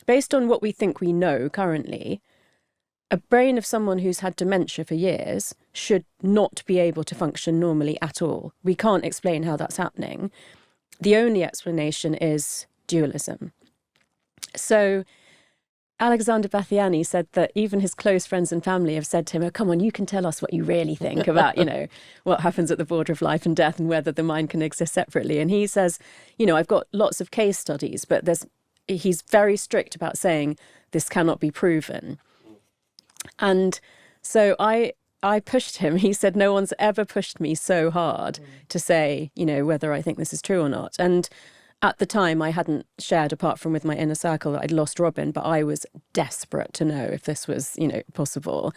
based on what we think we know currently, a brain of someone who's had dementia for years should not be able to function normally at all. We can't explain how that's happening. The only explanation is dualism. So Alexander Bathiani said that even his close friends and family have said to him, oh, come on, you can tell us what you really think about, what happens at the border of life and death and whether the mind can exist separately. And he says, I've got lots of case studies, but he's very strict about saying this cannot be proven. And so I pushed him. He said, no one's ever pushed me so hard to say, whether I think this is true or not. And at the time, I hadn't shared, apart from with my inner circle, that I'd lost Robin, but I was desperate to know if this was, possible.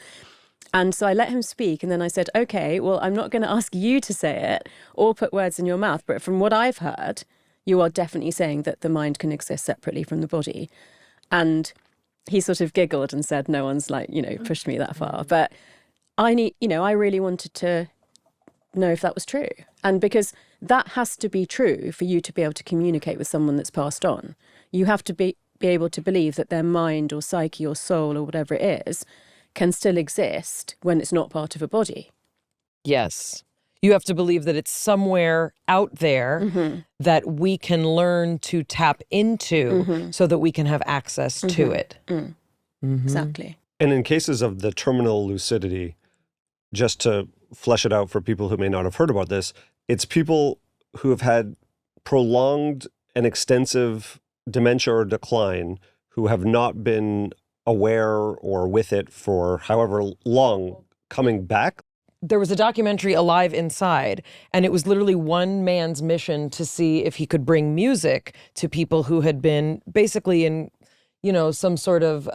And so I let him speak. And then I said, okay, well, I'm not going to ask you to say it or put words in your mouth. But from what I've heard, you are definitely saying that the mind can exist separately from the body. And he sort of giggled and said, no one's pushed me that far. But I really wanted to know if that was true. And because that has to be true for you to be able to communicate with someone that's passed on. You have to be able to believe that their mind or psyche or soul or whatever it is can still exist when it's not part of a body. Yes. You have to believe that it's somewhere out there that we can learn to tap into so that we can have access to it. Exactly. And in cases of the terminal lucidity, just to flesh it out for people who may not have heard about this, it's people who have had prolonged and extensive dementia or decline who have not been aware or with it for however long coming back. There was a documentary, Alive Inside, and it was literally one man's mission to see if he could bring music to people who had been basically in, some sort of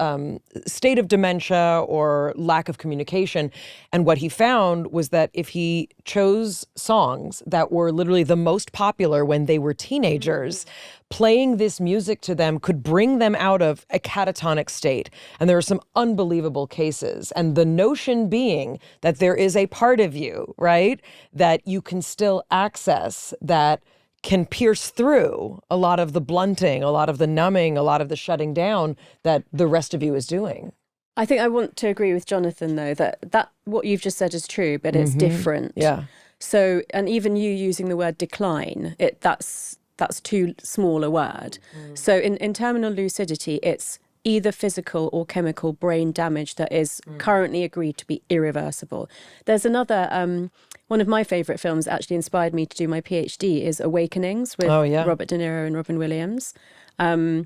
state of dementia or lack of communication. And what he found was that if he chose songs that were literally the most popular when they were teenagers, playing this music to them could bring them out of a catatonic state. And there are some unbelievable cases. And the notion being that there is a part of you, right, that you can still access, that can pierce through a lot of the blunting, a lot of the numbing, a lot of the shutting down that the rest of you is doing. I think I want to agree with Jonathan, though, that what you've just said is true, but it's different. Yeah. So, and even you using the word decline, that's too small a word. So in terminal lucidity, it's either physical or chemical brain damage that is currently agreed to be irreversible. There's another, one of my favourite films actually inspired me to do my PhD is Awakenings with Robert De Niro and Robin Williams. That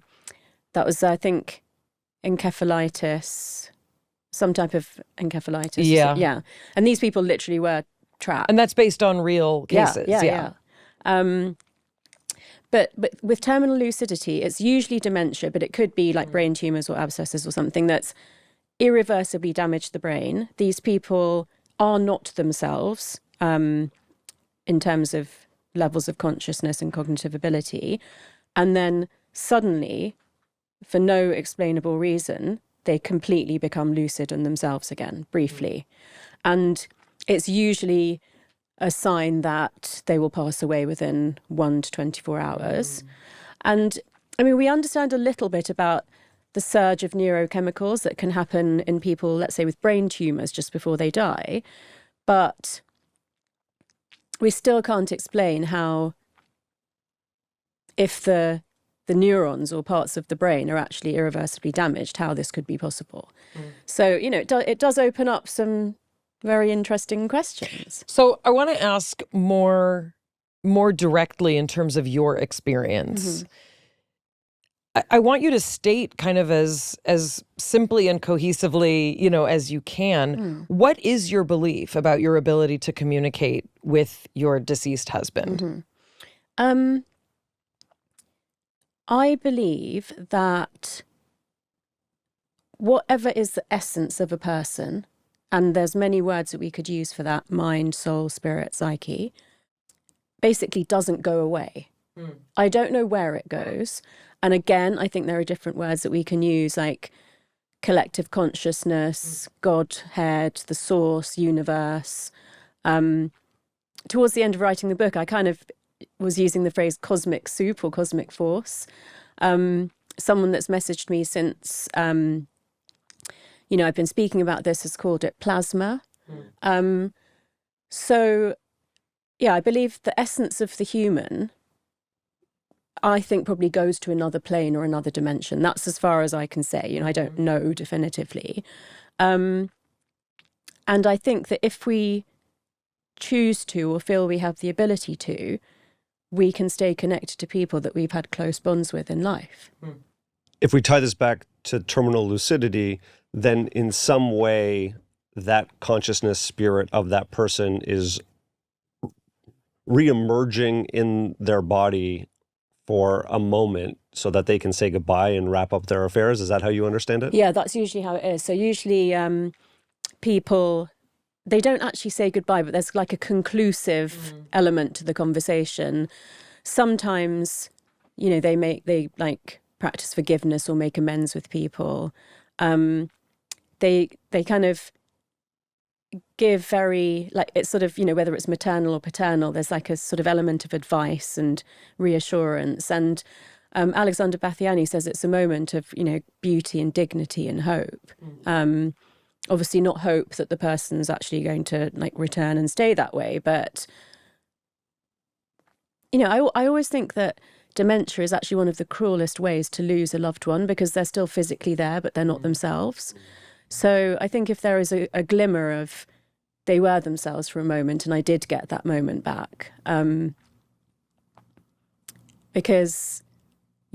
was, I think, encephalitis, some type of encephalitis. Yeah. Yeah. And these people literally were trapped. And that's based on real cases. Yeah. But with terminal lucidity, it's usually dementia, but it could be like brain tumours or abscesses or something that's irreversibly damaged the brain. These people are not themselves in terms of levels of consciousness and cognitive ability. And then suddenly, for no explainable reason, they completely become lucid on themselves again, briefly. And it's usually a sign that they will pass away within 1 to 24 hours. And I mean, we understand a little bit about the surge of neurochemicals that can happen in people, let's say, with brain tumours just before they die. But we still can't explain how, if the neurons or parts of the brain are actually irreversibly damaged, how this could be possible. So, it does open up some very interesting questions. So I want to ask more directly in terms of your experience. I want you to state kind of as simply and cohesively, as you can, what is your belief about your ability to communicate with your deceased husband? I believe that whatever is the essence of a person, and there's many words that we could use for that, mind, soul, spirit, psyche, basically doesn't go away. I don't know where it goes. And again, I think there are different words that we can use, like collective consciousness, Godhead, the source, universe. Towards the end of writing the book, I kind of was using the phrase cosmic soup or cosmic force. Someone that's messaged me since, I've been speaking about this has called it plasma. So, yeah, I believe the essence of the human, I think, probably goes to another plane or another dimension. That's as far as I can say. I don't know definitively. And I think that if we choose to or feel we have the ability to, we can stay connected to people that we've had close bonds with in life. If we tie this back to terminal lucidity, then in some way that consciousness spirit of that person is re-emerging in their body for a moment so that they can say goodbye and wrap up their affairs. Is that how you understand it? Yeah, that's usually how it is. So usually people, they don't actually say goodbye, but there's like a conclusive element to the conversation. Sometimes, they practice forgiveness or make amends with people. They kind of give very, it's sort of, whether it's maternal or paternal, there's like a sort of element of advice and reassurance. And Alexander Bathiani says it's a moment of, beauty and dignity and hope. Obviously not hope that the person's actually going to return and stay that way. But, I always think that dementia is actually one of the cruelest ways to lose a loved one, because they're still physically there, but they're not themselves. So I think if there is a glimmer of they were themselves for a moment, and I did get that moment back, because,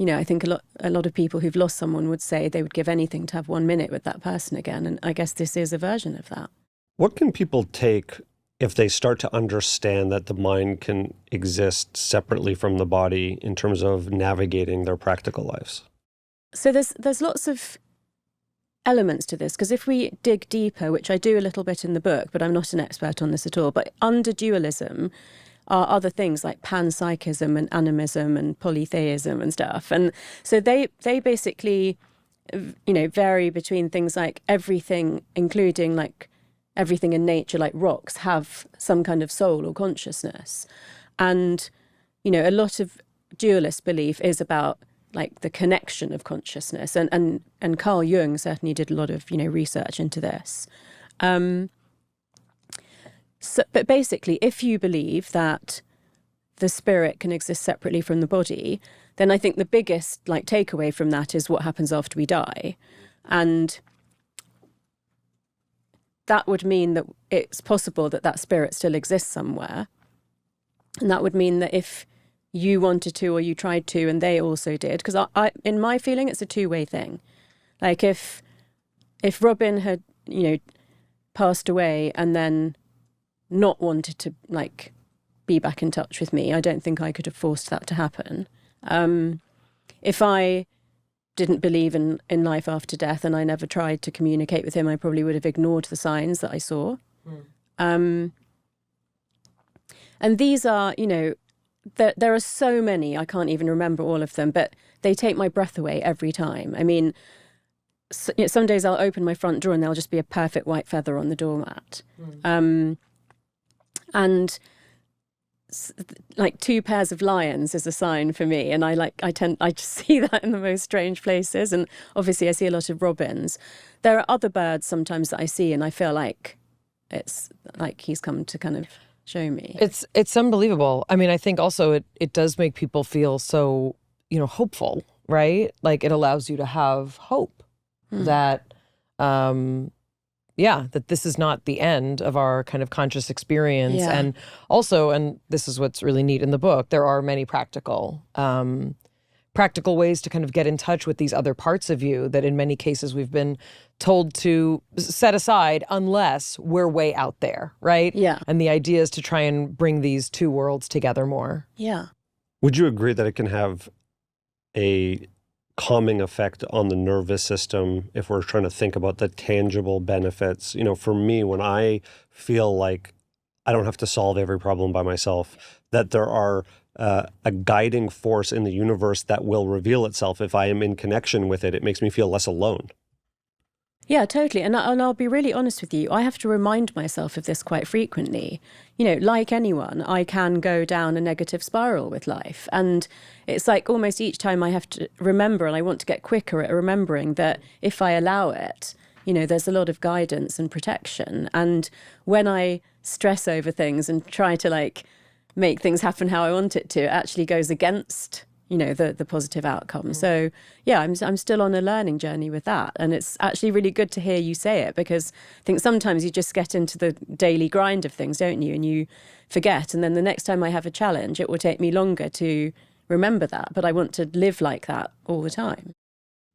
I think a lot of people who've lost someone would say they would give anything to have 1 minute with that person again. And I guess this is a version of that. What can people take if they start to understand that the mind can exist separately from the body in terms of navigating their practical lives? So there's lots of elements to this, because if we dig deeper, which I do a little bit in the book, but I'm not an expert on this at all, but under dualism are other things like panpsychism and animism and polytheism and stuff. And so they basically, vary between things like everything, including everything in nature, like rocks, have some kind of soul or consciousness. And, a lot of dualist belief is about the connection of consciousness. And Carl Jung certainly did a lot of, research into this. But basically, if you believe that the spirit can exist separately from the body, then I think the biggest takeaway from that is what happens after we die. And that would mean that it's possible that spirit still exists somewhere. And that would mean that if you wanted to or you tried to and they also did, because I in my feeling, it's a two-way thing. If Robin had, passed away and then not wanted to be back in touch with me, I don't think I could have forced that to happen. If I didn't believe in life after death and I never tried to communicate with him, I probably would have ignored the signs that I saw. And these are, there are so many, I can't even remember all of them, but they take my breath away every time. I mean, some days I'll open my front door and there'll just be a perfect white feather on the doormat. And 2 pairs of lions is a sign for me, and I just see that in the most strange places. And obviously I see a lot of robins. There are other birds sometimes that I see and I feel like it's like he's come to kind of show me. It's unbelievable. I mean, I think also it does make people feel so, hopeful, right? It allows you to have hope that that this is not the end of our kind of conscious experience. Yeah. And also, and this is what's really neat in the book, there are many practical practical ways to kind of get in touch with these other parts of you that in many cases we've been told to set aside unless we're way out there, right? Yeah. And the idea is to try and bring these two worlds together more. Yeah. Would you agree that it can have a calming effect on the nervous system if we're trying to think about the tangible benefits? You know, for me, when I feel like I don't have to solve every problem by myself, that there are a guiding force in the universe that will reveal itself if I am in connection with it, it makes me feel less alone. Yeah, totally. And I'll be really honest with you. I have to remind myself of this quite frequently. You know, like anyone, I can go down a negative spiral with life. And it's like almost each time I have to remember, and I want to get quicker at remembering that if I allow it, you know, there's a lot of guidance and protection. And when I stress over things and try to like make things happen how I want it to, it actually goes against, you know, the positive outcome. So yeah, I'm still on a learning journey with that. And it's actually really good to hear you say it, because I think sometimes you just get into the daily grind of things, don't you? And you forget. And then the next time I have a challenge, it will take me longer to remember that. But I want to live like that all the time.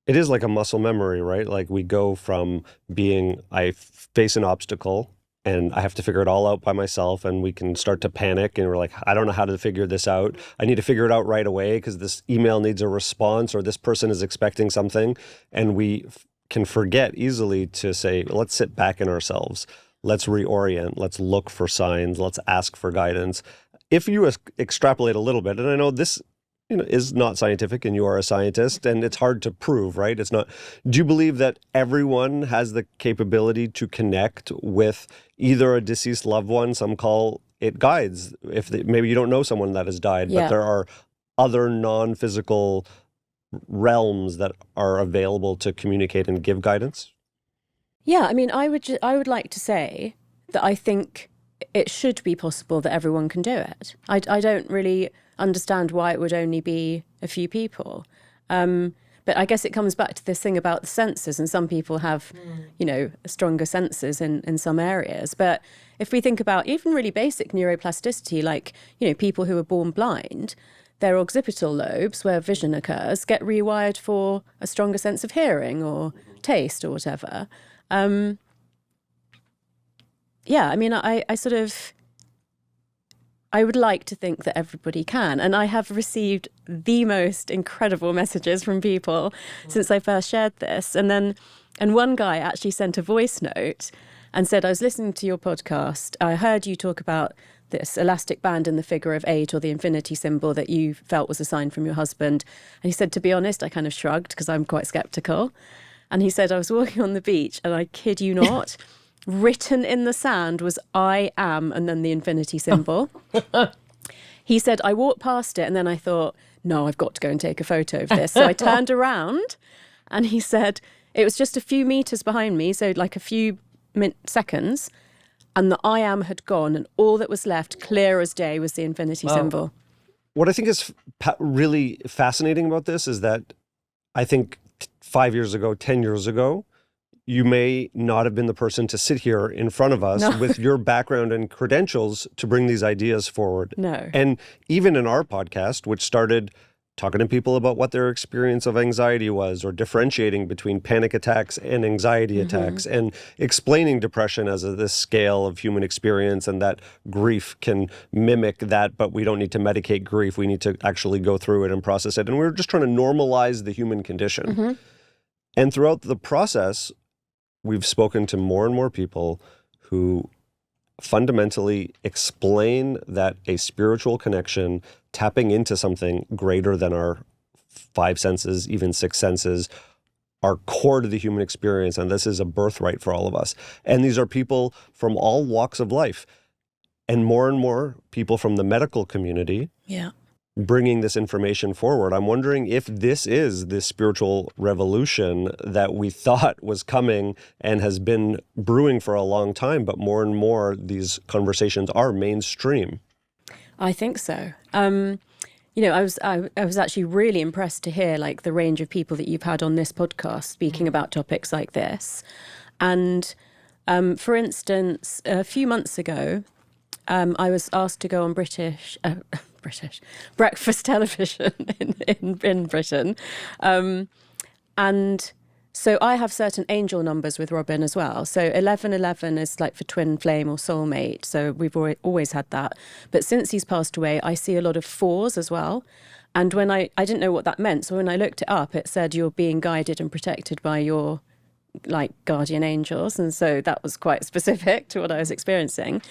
It is like a muscle memory, right? Like we go from being, I face an obstacle and I have to figure it all out by myself, and we can start to panic and we're like, I don't know how to figure this out. I need to figure it out right away because this email needs a response or this person is expecting something. And we can forget easily to say, let's sit back in ourselves. Let's reorient. Let's look for signs. Let's ask for guidance. If you extrapolate a little bit, and I know this is not scientific and you are a scientist and it's hard to prove, right? It's not. Do you believe that everyone has the capability to connect with either a deceased loved one? Some call it guides. Maybe you don't know someone that has died, but there are other non-physical realms that are available to communicate and give guidance? Yeah, I mean, I would like to say that I think it should be possible that everyone can do it. I don't really understand why it would only be a few people. But I guess it comes back to this thing about the senses, and some people have, you know, stronger senses in some areas. But if we think about even really basic neuroplasticity, like, you know, people who are born blind, their occipital lobes, where vision occurs, get rewired for a stronger sense of hearing or taste or whatever. Yeah, I mean, I would like to think that everybody can. And I have received the most incredible messages from people since I first shared this. And one guy actually sent a voice note and said, I was listening to your podcast. I heard you talk about this elastic band in the figure of 8 or the infinity symbol that you felt was a sign from your husband. And he said, to be honest, I kind of shrugged because I'm quite skeptical. And he said, I was walking on the beach and I kid you not, written in the sand was I am, and then the infinity symbol. He said, I walked past it and then I thought, no, I've got to go and take a photo of this. So I turned around and he said, it was just a few meters behind me, so like a few seconds, and the I am had gone and all that was left, clear as day, was the infinity symbol. What I think is really fascinating about this is that I think 5 years ago, 10 years ago, you may not have been the person to sit here in front of us with your background and credentials to bring these ideas forward. No. And even in our podcast, which started talking to people about what their experience of anxiety was, or differentiating between panic attacks and anxiety attacks, and explaining depression as this scale of human experience, and that grief can mimic that, but we don't need to medicate grief. We need to actually go through it and process it. And we're just trying to normalize the human condition. And throughout the process, we've spoken to more and more people who fundamentally explain that a spiritual connection, tapping into something greater than our 5 senses, even 6 senses, are core to the human experience. And this is a birthright for all of us. And these are people from all walks of life. And more people from the medical community bringing this information forward. I'm wondering if this is the spiritual revolution that we thought was coming and has been brewing for a long time, but more and more these conversations are mainstream. I think so. You know, I was actually really impressed to hear like the range of people that you've had on this podcast speaking about topics like this. And for instance, a few months ago, I was asked to go on British breakfast television in Britain. And so I have certain angel numbers with Robin as well. So 1111 is like for twin flame or soulmate. So we've always had that. But since he's passed away, I see a lot of 4s as well. And when I didn't know what that meant. So when I looked it up, it said you're being guided and protected by your like guardian angels. And so that was quite specific to what I was experiencing.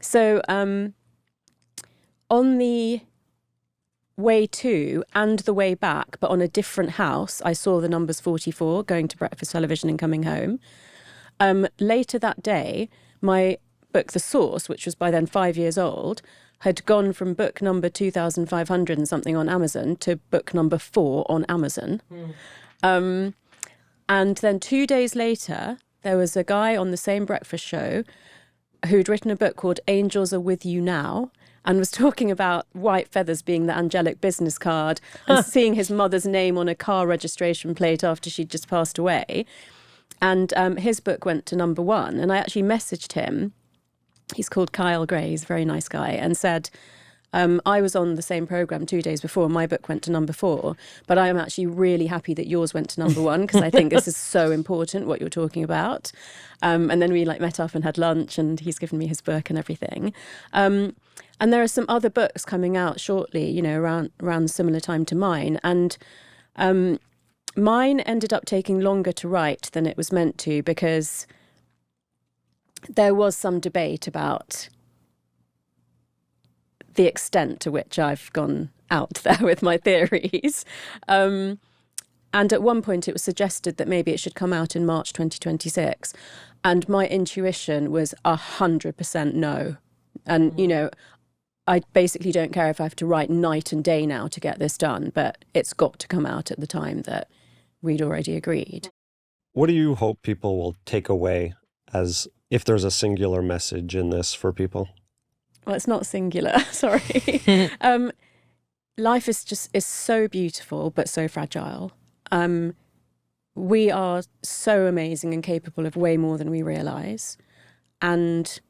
So on the way to and the way back, but on a different house, I saw the numbers 44 going to breakfast television and coming home. Later that day, my book, The Source, which was by then 5 years old, had gone from book number 2,500 and something on Amazon to book number 4 on Amazon. And then 2 days later, there was a guy on the same breakfast show who'd written a book called Angels Are With You Now, and was talking about white feathers being the angelic business card and seeing his mother's name on a car registration plate after she'd just passed away. And his book went to number 1. And I actually messaged him. He's called Kyle Gray. He's a very nice guy. And said, I was on the same program 2 days before. My book went to number 4. But I am actually really happy that yours went to number 1 because I think this is so important, what you're talking about. And then we met up and had lunch and he's given me his book and everything. And there are some other books coming out shortly, around similar time to mine. And mine ended up taking longer to write than it was meant to because there was some debate about the extent to which I've gone out there with my theories. And at one point it was suggested that maybe it should come out in March 2026. And my intuition was 100% no. And, I basically don't care if I have to write night and day now to get this done, but it's got to come out at the time that we'd already agreed. What do you hope people will take away as if there's a singular message in this for people? Well, it's not singular, sorry. Life is so beautiful, but so fragile. We are so amazing and capable of way more than we realise. And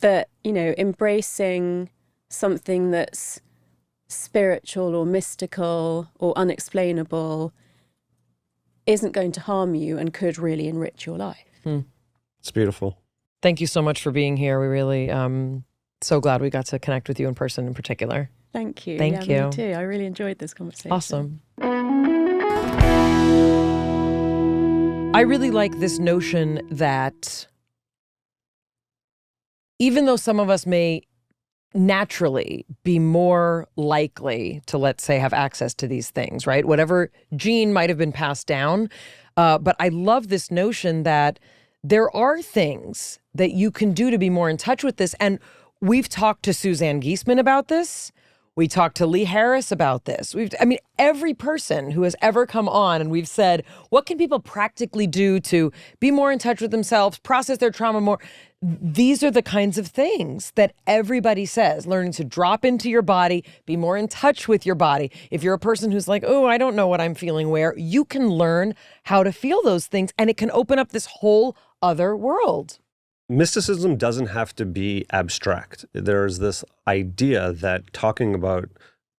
that, embracing something that's spiritual or mystical or unexplainable isn't going to harm you and could really enrich your life. It's beautiful. Thank you so much for being here. We really, so glad we got to connect with you in person in particular. Thank you. Thank you. Me too. I really enjoyed this conversation. Awesome. I really like this notion that even though some of us may naturally be more likely to, let's say, have access to these things, right? Whatever gene might have been passed down. But I love this notion that there are things that you can do to be more in touch with this. And we've talked to Suzanne Giesemann about this. We talked to Lee Harris about this. Every person who has ever come on and we've said, what can people practically do to be more in touch with themselves, process their trauma more? These are the kinds of things that everybody says, learning to drop into your body, be more in touch with your body. If you're a person who's like, oh, I don't know what I'm feeling where, you can learn how to feel those things and it can open up this whole other world. Mysticism doesn't have to be abstract. There's this idea that talking about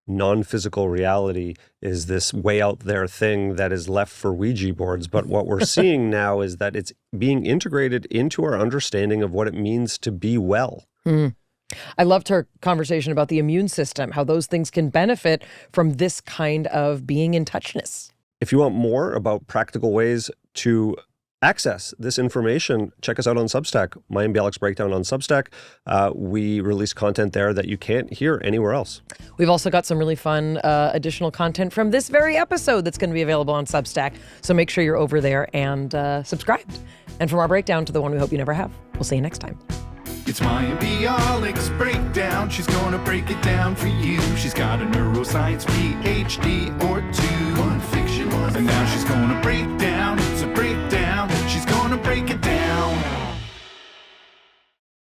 non-physical reality is this way out there thing that is left for Ouija boards. But what we're seeing now is that it's being integrated into our understanding of what it means to be well. I loved her conversation about the immune system, how those things can benefit from this kind of being in touchness. If you want more about practical ways to access this information, check us out on Substack, Mayim Bialik's Breakdown on Substack. We release content there that you can't hear anywhere else. We've also got some really fun additional content from this very episode that's going to be available on Substack. So make sure you're over there and subscribed. And from our breakdown to the one we hope you never have, we'll see you next time. It's Mayim Bialik's Breakdown. She's gonna break it down for you. She's got a neuroscience PhD or two. One fiction, one and now she's gonna break down. It's a breakdown. She's gonna break it down.